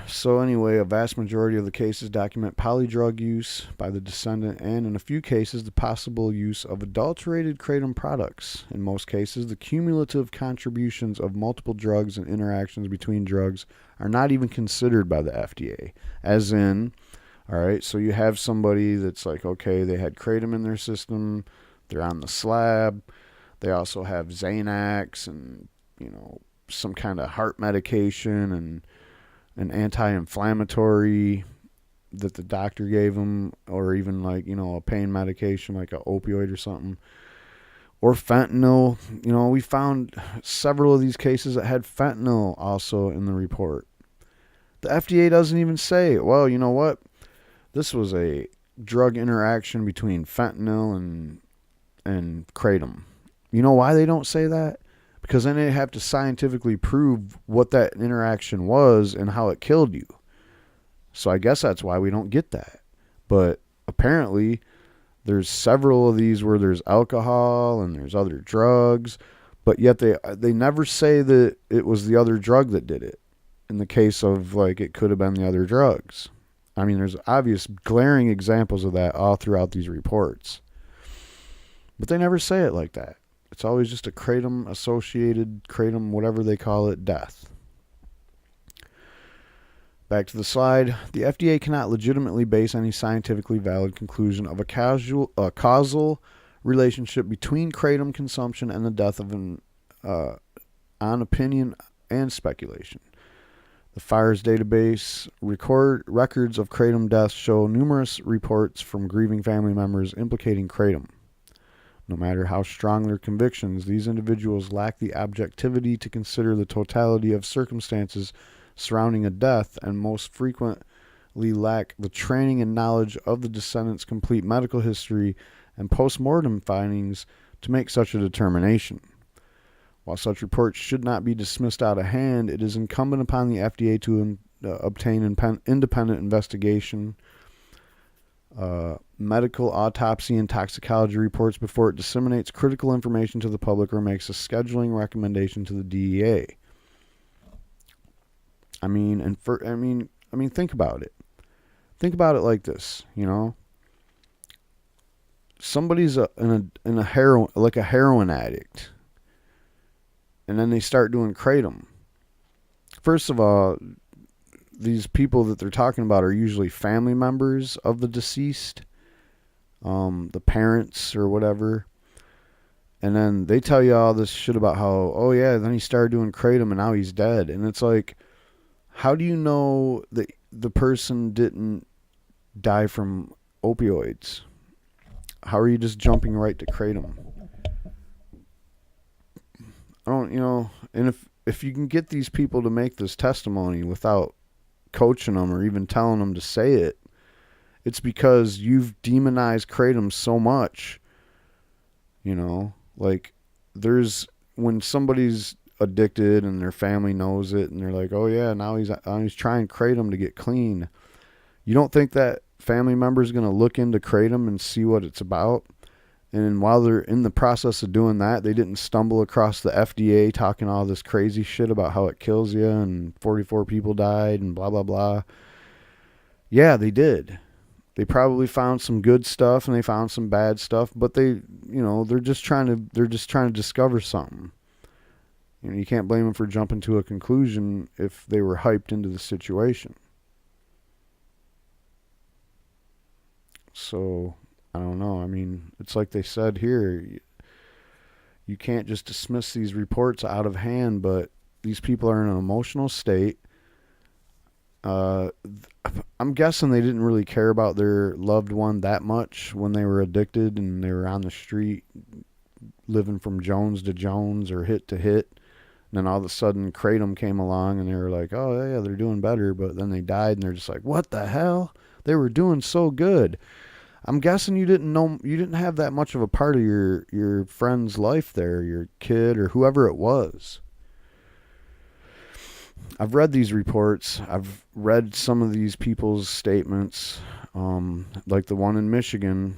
So anyway, a vast majority of the cases document polydrug use by the descendant, and in a few cases, the possible use of adulterated kratom products. In most cases, the cumulative contributions of multiple drugs and interactions between drugs are not even considered by the FDA. As in, all right, so you have somebody that's like, okay, they had kratom in their system, they're on the slab, they also have Xanax and, some kind of heart medication and an anti-inflammatory that the doctor gave them, or even like, a pain medication like an opioid or something, or fentanyl. We found several of these cases that had fentanyl also in the report. The FDA doesn't even say, well, you know what? This was a drug interaction between fentanyl and kratom. You know why they don't say that? Because then they have to scientifically prove what that interaction was and how it killed you. So I guess that's why we don't get that. But apparently, there's several of these where there's alcohol and there's other drugs, but yet they never say that it was the other drug that did it. In the case of, like, it could have been the other drugs. I mean, there's obvious glaring examples of that all throughout these reports. But they never say it like that. It's always just a kratom-associated, kratom, whatever they call it, death. Back to the slide. The FDA cannot legitimately base any scientifically valid conclusion of a causal relationship between kratom consumption and the death of on opinion and speculation. The FIRES database records of kratom deaths show numerous reports from grieving family members implicating kratom. No matter how strong their convictions, these individuals lack the objectivity to consider the totality of circumstances surrounding a death, and most frequently lack the training and knowledge of the descendant's complete medical history and post-mortem findings to make such a determination. While such reports should not be dismissed out of hand, it is incumbent upon the FDA to obtain independent investigation, medical autopsy and toxicology reports before it disseminates critical information to the public or makes a scheduling recommendation to the DEA. I mean, think about it. Think about it like this, Somebody's in a heroin addict, and then they start doing kratom. First of all, these people that they're talking about are usually family members of the deceased, the parents or whatever. And then they tell you all this shit about how, oh yeah, then he started doing kratom and now he's dead. And it's like, how do you know that the person didn't die from opioids? How are you just jumping right to kratom? I don't, and if you can get these people to make this testimony without coaching them or even telling them to say it, it's because you've demonized kratom so much. Like, when somebody's addicted and their family knows it and they're like, oh yeah, now he's trying kratom to get clean. You don't think that family member is going to look into kratom and see what it's about? And while they're in the process of doing that, they didn't stumble across the FDA talking all this crazy shit about how it kills you and 44 people died and blah, blah, blah. Yeah, they did. They probably found some good stuff and they found some bad stuff, but they're just trying to discover something. You can't blame them for jumping to a conclusion if they were hyped into the situation. So I don't know. I mean, it's like they said here, you can't just dismiss these reports out of hand, but these people are in an emotional state. Uh, I'm guessing they didn't really care about their loved one that much when they were addicted and they were on the street living from Jones to Jones or hit to hit. And then all of a sudden, Kratom came along and they were like, oh, yeah, they're doing better. But then they died and they're just like, what the hell? They were doing so good. I'm guessing you didn't have that much of a part of your friend's life there, your kid or whoever it was. I've read these reports. I've read some of these people's statements, like the one in Michigan.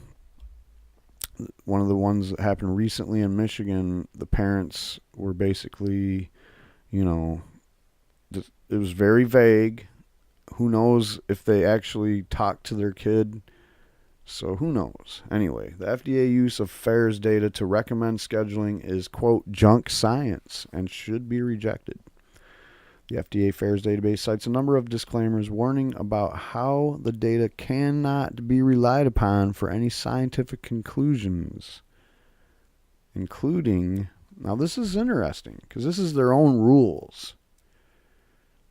One of the ones that happened recently in Michigan, the parents were basically, you know, it was very vague. Who knows if they actually talked to their kid? So who knows? Anyway, the FDA use of FAERS data to recommend scheduling is, quote, junk science and should be rejected. The FDA FAERS database cites a number of disclaimers warning about how the data cannot be relied upon for any scientific conclusions, including, now this is interesting, because this is their own rules.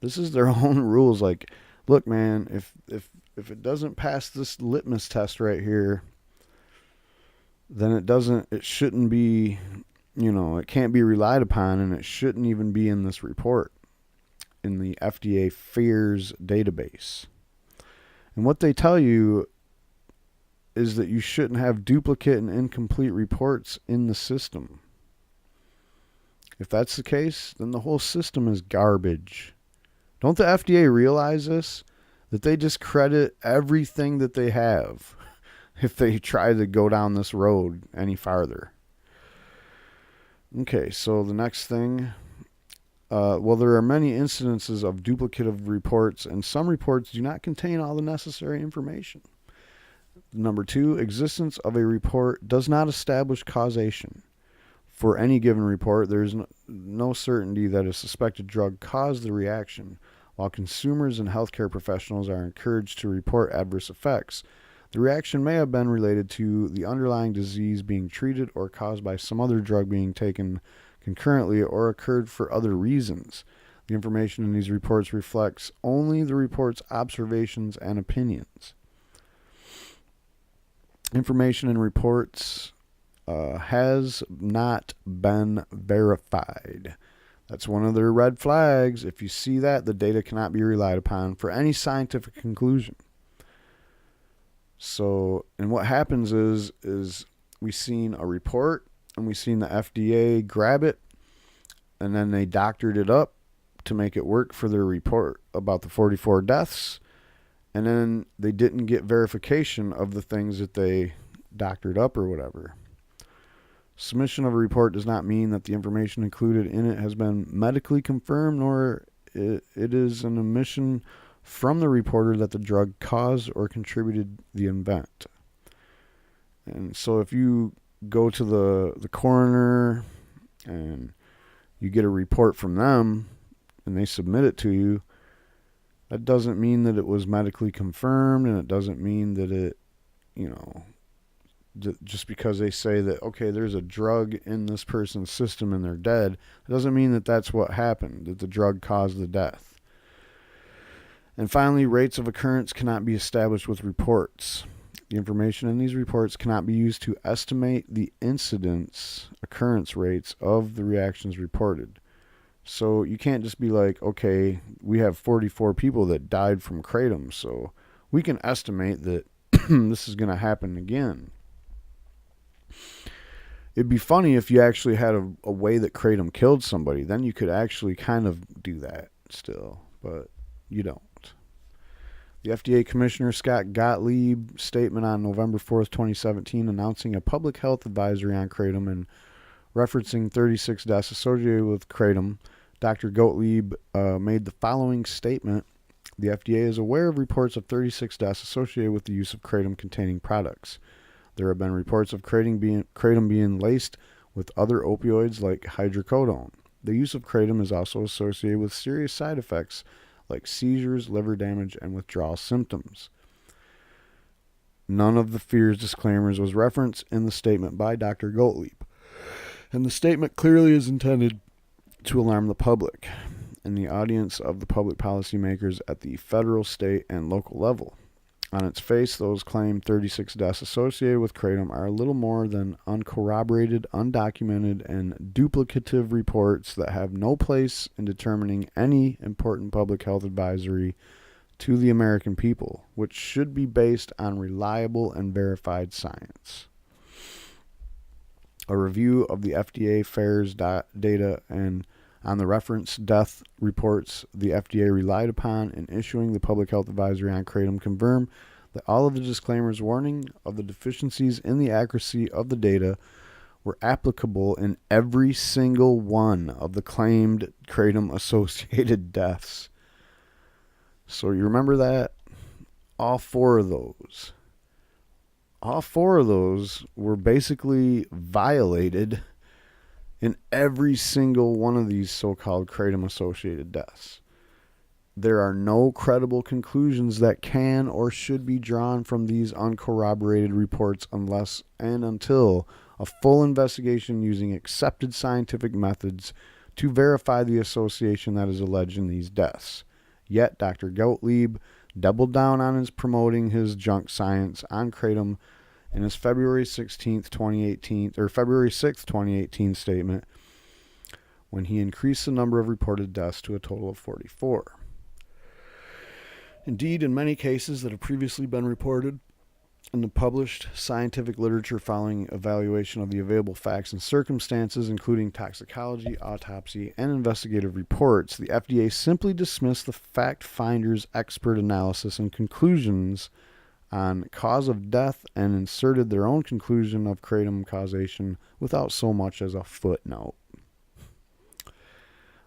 This is their own rules. Like, look, man, if it doesn't pass this litmus test right here, then it shouldn't be, it can't be relied upon, and it shouldn't even be in this report, in the FDA FAERS database. And what they tell you is that you shouldn't have duplicate and incomplete reports in the system. If that's the case, then the whole system is garbage. Don't the FDA realize this? That they discredit everything that they have if they try to go down this road any farther. Okay, so the next thing. Well, there are many incidences of duplicative reports, and some reports do not contain all the necessary information. Number 2, existence of a report does not establish causation. For any given report, there is no certainty that a suspected drug caused the reaction. While consumers and healthcare professionals are encouraged to report adverse effects, the reaction may have been related to the underlying disease being treated or caused by some other drug being taken concurrently or occurred for other reasons. The information in these reports reflects only the report's observations and opinions. Information in reports has not been verified. That's one of their red flags. If you see that, the data cannot be relied upon for any scientific conclusion. So, and what happens is we've seen a report and we've seen the FDA grab it and then they doctored it up to make it work for their report about the 44 deaths. And then they didn't get verification of the things that they doctored up or whatever. Submission of a report does not mean that the information included in it has been medically confirmed, nor it is an admission from the reporter that the drug caused or contributed the event. And so if you go to the coroner and you get a report from them and they submit it to you, that doesn't mean that it was medically confirmed, and it doesn't mean that it, just because they say that, okay, there's a drug in this person's system and they're dead, it doesn't mean that that's what happened, that the drug caused the death. And finally, rates of occurrence cannot be established with reports. The information in these reports cannot be used to estimate the occurrence rates of the reactions reported. So you can't just be like, okay, we have 44 people that died from Kratom, so we can estimate that this is going to happen again. It'd be funny if you actually had a way that Kratom killed somebody. Then you could actually kind of do that still, but you don't. The FDA Commissioner Scott Gottlieb statement on November 4th, 2017, announcing a public health advisory on Kratom and referencing 36 deaths associated with Kratom, Dr. Gottlieb made the following statement. The FDA is aware of reports of 36 deaths associated with the use of Kratom-containing products. There have been reports of Kratom being laced with other opioids like hydrocodone. The use of Kratom is also associated with serious side effects like seizures, liver damage, and withdrawal symptoms. None of the fears disclaimers was referenced in the statement by Dr. Gottlieb, and the statement clearly is intended to alarm the public and the audience of the public policymakers at the federal, state, and local level. On its face, those claimed 36 deaths associated with kratom are little more than uncorroborated, undocumented, and duplicative reports that have no place in determining any important public health advisory to the American people, which should be based on reliable and verified science. A review of the FDA FAERS data and on the reference death reports the FDA relied upon in issuing the public health advisory on kratom confirm that all of the disclaimers warning of the deficiencies in the accuracy of the data were applicable in every single one of the claimed kratom-associated deaths. So you remember that? All four of those were basically violated in every single one of these so-called kratom-associated deaths. There are no credible conclusions that can or should be drawn from these uncorroborated reports unless and until a full investigation using accepted scientific methods to verify the association that is alleged in these deaths. Yet Dr. Gottlieb doubled down on his promoting his junk science on kratom in his February 6th, 2018 statement when he increased the number of reported deaths to a total of 44. Indeed, in many cases that have previously been reported in the published scientific literature following evaluation of the available facts and circumstances, including toxicology, autopsy, and investigative reports, the FDA simply dismissed the fact finder's expert analysis and conclusions on cause of death and inserted their own conclusion of kratom causation without so much as a footnote.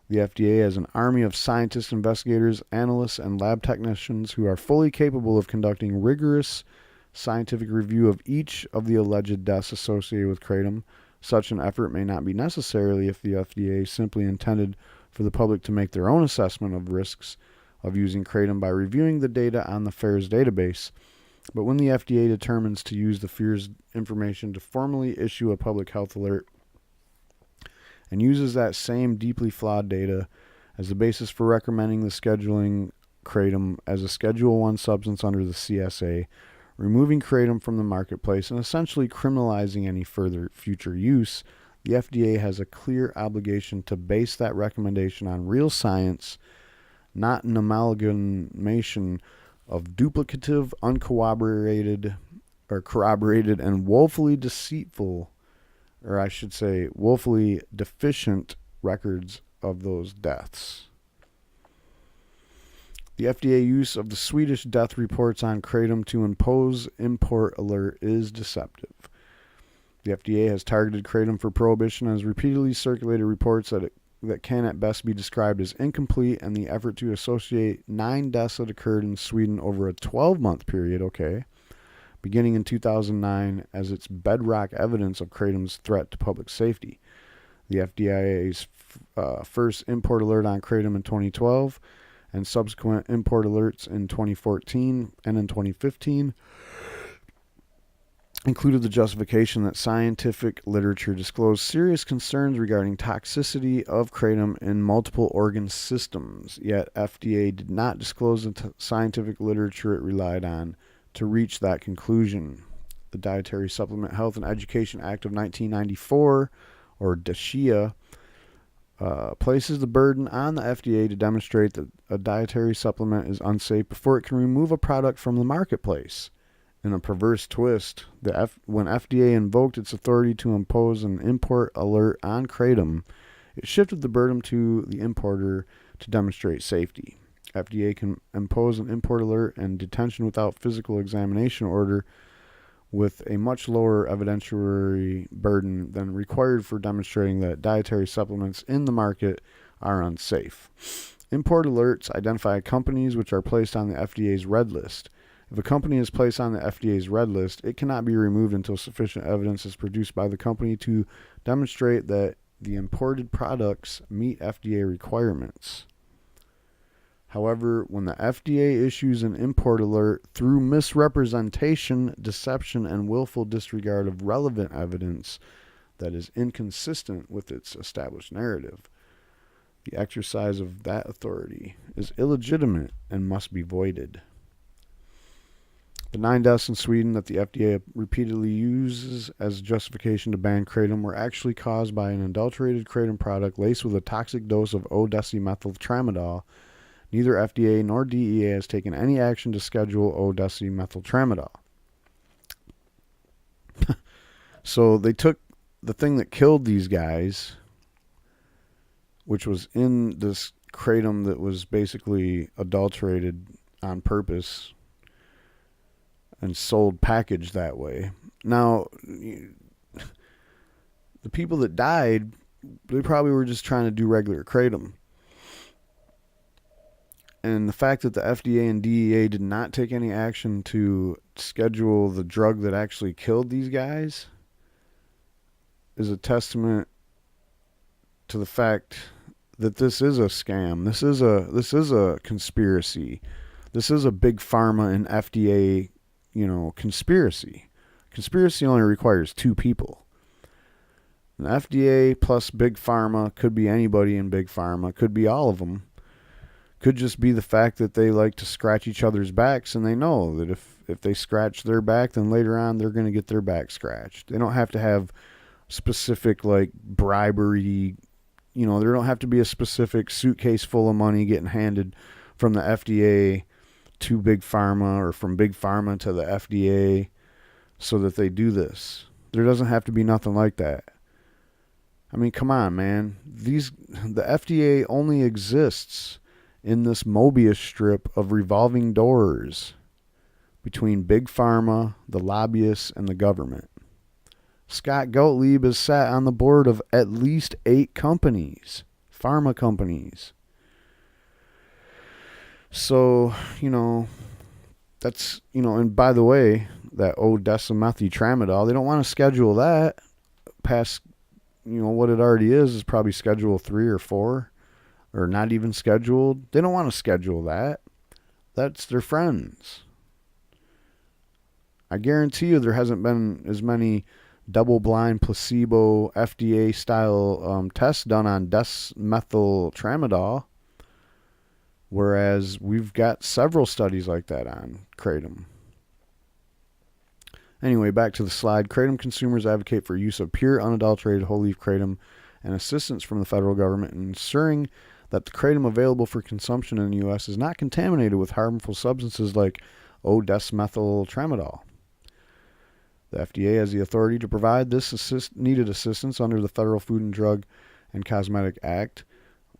The FDA has an army of scientists, investigators, analysts, and lab technicians who are fully capable of conducting rigorous scientific review of each of the alleged deaths associated with kratom. Such an effort may not be necessary if the FDA simply intended for the public to make their own assessment of risks of using kratom by reviewing the data on the FAERS database. But when the FDA determines to use the FAERS information to formally issue a public health alert and uses that same deeply flawed data as the basis for recommending the scheduling kratom as a Schedule 1 substance under the CSA, removing kratom from the marketplace and essentially criminalizing any further future use, the FDA has a clear obligation to base that recommendation on real science, not an amalgamation of duplicative, uncorroborated, or corroborated and woefully deceitful, or I should say woefully deficient records of those deaths. The FDA use of the Swedish death reports on kratom to impose import alert is deceptive. The FDA has targeted kratom for prohibition and has repeatedly circulated reports that can at best be described as incomplete, and the effort to associate 9 deaths that occurred in Sweden over a 12-month period, beginning in 2009 as its bedrock evidence of kratom's threat to public safety. The FDA's first import alert on kratom in 2012 and subsequent import alerts in 2014 and in 2015 included the justification that scientific literature disclosed serious concerns regarding toxicity of kratom in multiple organ systems, yet FDA did not disclose the scientific literature it relied on to reach that conclusion. The Dietary Supplement Health and Education Act of 1994, or DSHEA, places the burden on the FDA to demonstrate that a dietary supplement is unsafe before it can remove a product from the marketplace. In a perverse twist, when FDA invoked its authority to impose an import alert on kratom, it shifted the burden to the importer to demonstrate safety. FDA can impose an import alert and detention without physical examination order with a much lower evidentiary burden than required for demonstrating that dietary supplements in the market are unsafe. Import alerts identify companies which are placed on the FDA's red list. If a company is placed on the FDA's red list, it cannot be removed until sufficient evidence is produced by the company to demonstrate that the imported products meet FDA requirements. However, when the FDA issues an import alert through misrepresentation, deception, and willful disregard of relevant evidence that is inconsistent with its established narrative, the exercise of that authority is illegitimate and must be voided. The 9 deaths in Sweden that the FDA repeatedly uses as justification to ban kratom were actually caused by an adulterated kratom product laced with a toxic dose of O-decimethyltramadol. Neither FDA nor DEA has taken any action to schedule O-decimethyltramadol. So they took the thing that killed these guys, which was in this kratom that was basically adulterated on purpose and sold packaged that way. Now, the people that died, they probably were just trying to do regular kratom. And the fact that the FDA and DEA did not take any action to schedule the drug that actually killed these guys is a testament to the fact that this is a scam. This is a conspiracy. This is a big pharma and FDA, conspiracy. Conspiracy only requires 2 people. The FDA plus big pharma could be anybody in big pharma, could be all of them. Could just be the fact that they like to scratch each other's backs, and they know that if they scratch their back, then later on they're going to get their back scratched. They don't have to have specific bribery. There don't have to be a specific suitcase full of money getting handed from the FDA to big pharma or from big pharma to the FDA so that they do this. There doesn't have to be nothing like that. I mean, come on, man. The FDA only exists in this Mobius strip of revolving doors between big pharma, the lobbyists, and the government. Scott Gottlieb has sat on the board of at least 8 companies, pharma companies. So, that's, and by the way, that O-decimethyltramadol, they don't want to schedule that past, what it already is probably Schedule 3 or 4, or not even scheduled. They don't want to schedule that. That's their friends. I guarantee you there hasn't been as many double-blind placebo FDA-style tests done on desmethyltramadol, whereas we've got several studies like that on kratom. Anyway, back to the slide. Kratom consumers advocate for use of pure, unadulterated whole-leaf kratom and assistance from the federal government in ensuring that the kratom available for consumption in the U.S. is not contaminated with harmful substances like O-decimethyltramadol. The FDA has the authority to provide this needed assistance under the Federal Food and Drug and Cosmetic Act,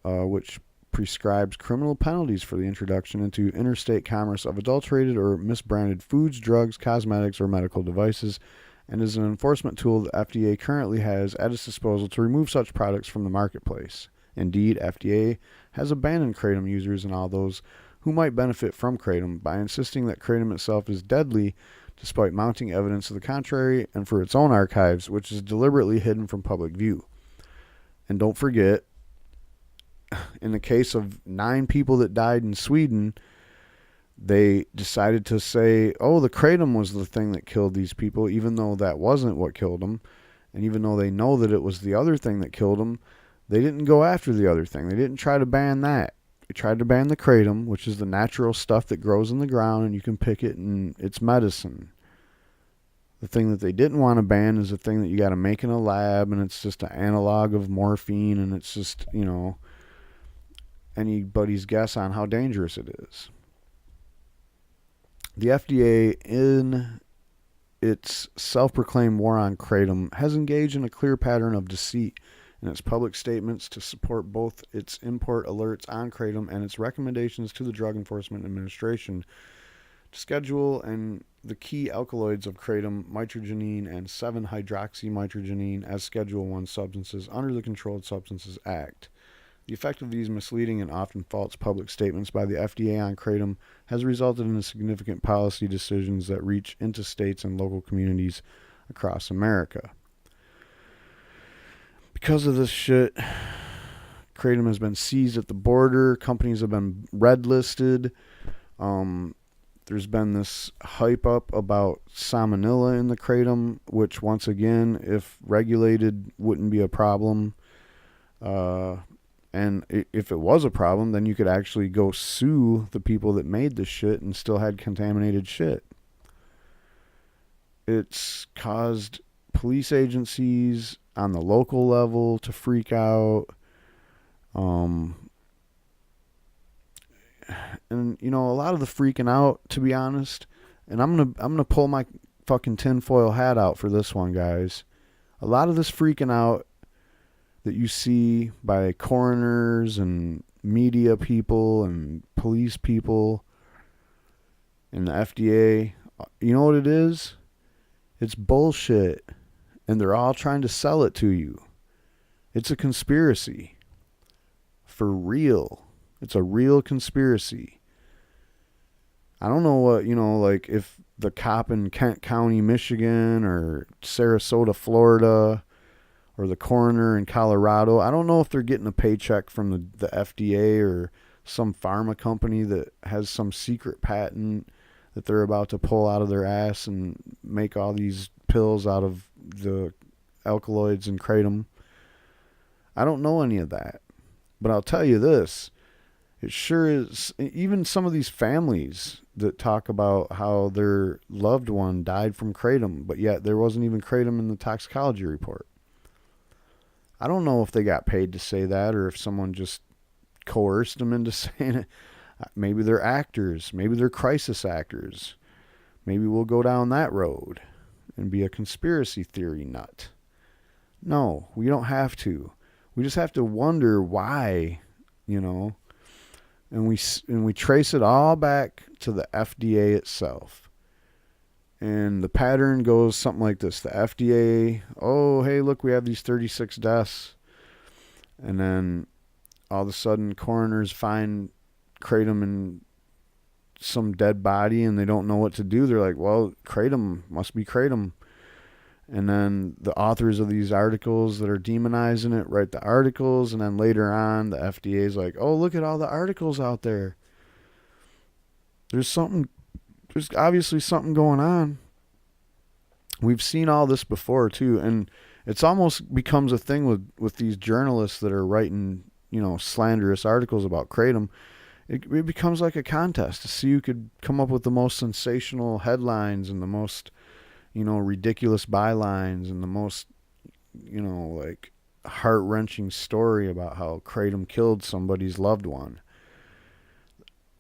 which prescribes criminal penalties for the introduction into interstate commerce of adulterated or misbranded foods, drugs, cosmetics, or medical devices, and is an enforcement tool the FDA currently has at its disposal to remove such products from the marketplace. Indeed, FDA has abandoned kratom users and all those who might benefit from kratom by insisting that kratom itself is deadly, despite mounting evidence to the contrary, and for its own archives, which is deliberately hidden from public view. And don't forget, in the case of 9 people that died in Sweden, they decided to say, the kratom was the thing that killed these people, even though that wasn't what killed them. And even though they know that it was the other thing that killed them, they didn't go after the other thing. They didn't try to ban that. They tried to ban the kratom, which is the natural stuff that grows in the ground and you can pick it and it's medicine. The thing that they didn't want to ban is the thing that you got to make in a lab, and it's just an analog of morphine, and it's just, anybody's guess on how dangerous it is. The FDA, in its self-proclaimed war on kratom, has engaged in a clear pattern of deceit in its public statements to support both its import alerts on kratom and its recommendations to the Drug Enforcement Administration to schedule and the key alkaloids of kratom, mitragynine and 7-hydroxymitragynine, as Schedule 1 substances under the Controlled Substances Act. The effect of these misleading and often false public statements by the FDA on kratom has resulted in significant policy decisions that reach into states and local communities across America. Because of this shit, Kratom has been seized at the border. Companies have been red listed. There's been this hype up about salmonella in the kratom, which once again, if regulated, wouldn't be a problem. And if it was a problem, then you could actually go sue the people that made the shit and still had contaminated shit. It's caused police agencies on the local level to freak out. And a lot of the freaking out, to be honest, and I'm gonna pull my fucking tinfoil hat out for this one, guys. A lot of this freaking out that you see by coroners and media people and police people and the FDA, you know what it is? It's bullshit. And they're all trying to sell it to you. It's a conspiracy. For real. It's a real conspiracy. I don't know what, like if the cop in Kent County, Michigan, or Sarasota, Florida, or the coroner in Colorado, I don't know if they're getting a paycheck from the FDA or some pharma company that has some secret patent that they're about to pull out of their ass and make all these pills out of the alkaloids and kratom. I don't know any of that. But I'll tell you this. It sure is. Even some of these families that talk about how their loved one died from kratom, but yet there wasn't even kratom in the toxicology report. I don't know if they got paid to say that or if someone just coerced them into saying it. Maybe they're actors. Maybe they're crisis actors. Maybe we'll go down that road and be a conspiracy theory nut. No, we don't have to. We just have to wonder why, and we trace it all back to the FDA itself. And the pattern goes something like this. The FDA, oh, hey, look, we have these 36 deaths. And then all of a sudden coroners find kratom in some dead body and they don't know what to do. They're like, well, kratom must be kratom. And then the authors of these articles that are demonizing it write the articles, and then later on the FDA is like, oh, look at all the articles out there. There's obviously something going on. We've seen all this before too, and it's almost becomes a thing with these journalists that are writing, slanderous articles about kratom. It becomes like a contest to see who could come up with the most sensational headlines and the most ridiculous bylines and the most, like heart-wrenching story about how kratom killed somebody's loved one.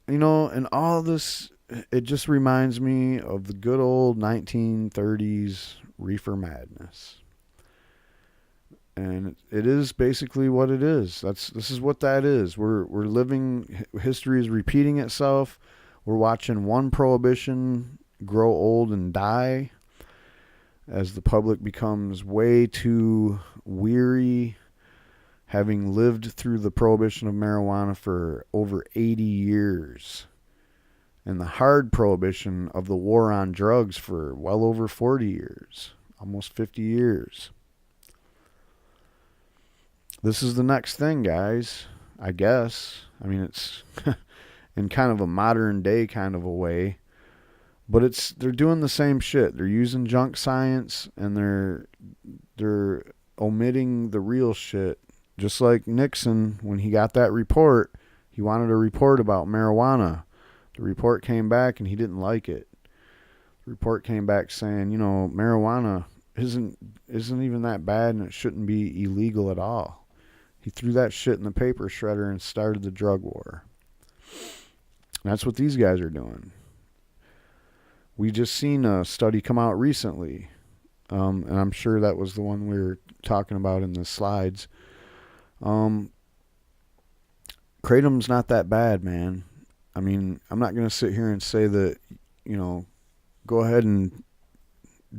And all this, it just reminds me of the good old 1930s reefer madness. And it is basically what it is. This is what that is. We're living, history is repeating itself. We're watching one prohibition grow old and die as the public becomes way too weary, having lived through the prohibition of marijuana for over 80 years, and the hard prohibition of the war on drugs for well over 40 years, almost 50 years. This is the next thing, guys, I guess. I mean, it's in kind of a modern day kind of a way. But they're doing the same shit. They're using junk science and they're omitting the real shit. Just like Nixon, when he got that report, he wanted a report about marijuana. The report came back and he didn't like it. The report came back saying, marijuana isn't even that bad and it shouldn't be illegal at all. He threw that shit in the paper shredder and started the drug war. And that's what these guys are doing. We just seen a study come out recently, and I'm sure that was the one we were talking about in the slides. Kratom's not that bad, man. I mean, I'm not going to sit here and say that, go ahead and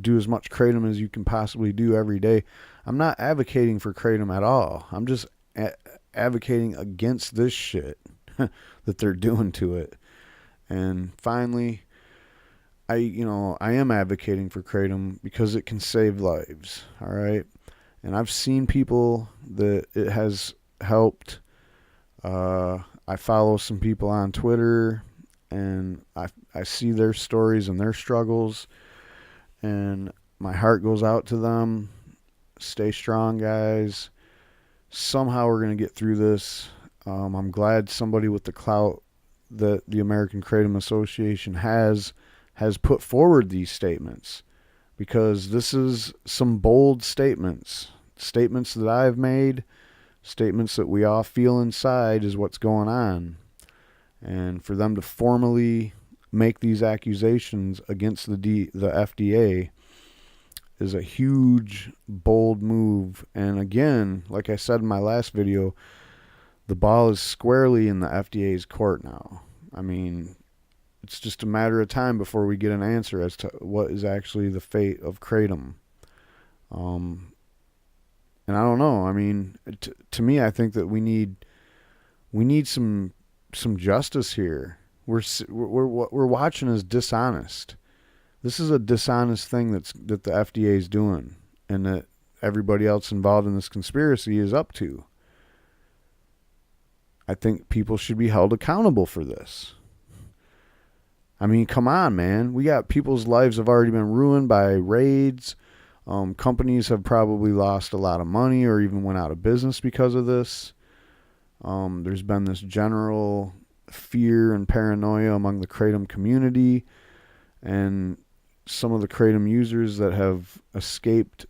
do as much kratom as you can possibly do every day. I'm not advocating for kratom at all. I'm just advocating against this shit that they're doing to it. And finally, I am advocating for kratom because it can save lives, all right? And I've seen people that it has helped I follow some people on Twitter, and I see their stories and their struggles, and my heart goes out to them. Stay strong, guys. Somehow we're going to get through this. I'm glad somebody with the clout that the American Kratom Association has put forward these statements, because this is some bold statements. Statements that I've made, statements that we all feel inside is what's going on. And for them to formally make these accusations against the FDA is a huge, bold move. And again, like I said in my last video, the ball is squarely in the FDA's court now. I mean, it's just a matter of time before we get an answer as to what is actually the fate of Kratom. And I don't know. I mean, to me, I think that we need some justice here. What we're watching is dishonest. This is a dishonest thing that the FDA is doing, and that everybody else involved in this conspiracy is up to. I think people should be held accountable for this. I mean, come on, man. We got people's lives have already been ruined by raids. Companies have probably lost a lot of money or even went out of business because of this. There's been this general fear and paranoia among the Kratom community, and some of the Kratom users that have escaped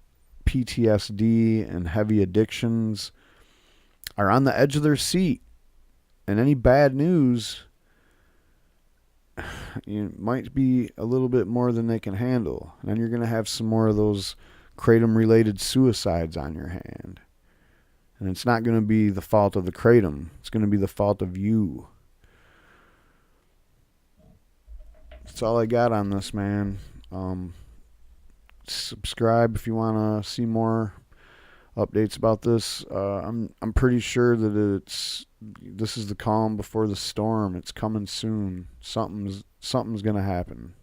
PTSD and heavy addictions are on the edge of their seat. And any bad news might be a little bit more than they can handle. And then you're going to have some more of those Kratom-related suicides on your hand. And it's not going to be the fault of the Kratom. It's going to be the fault of you. That's all I got on this, man. Subscribe if you want to see more updates about this. I'm pretty sure that this is the calm before the storm. It's coming soon. Something's gonna happen.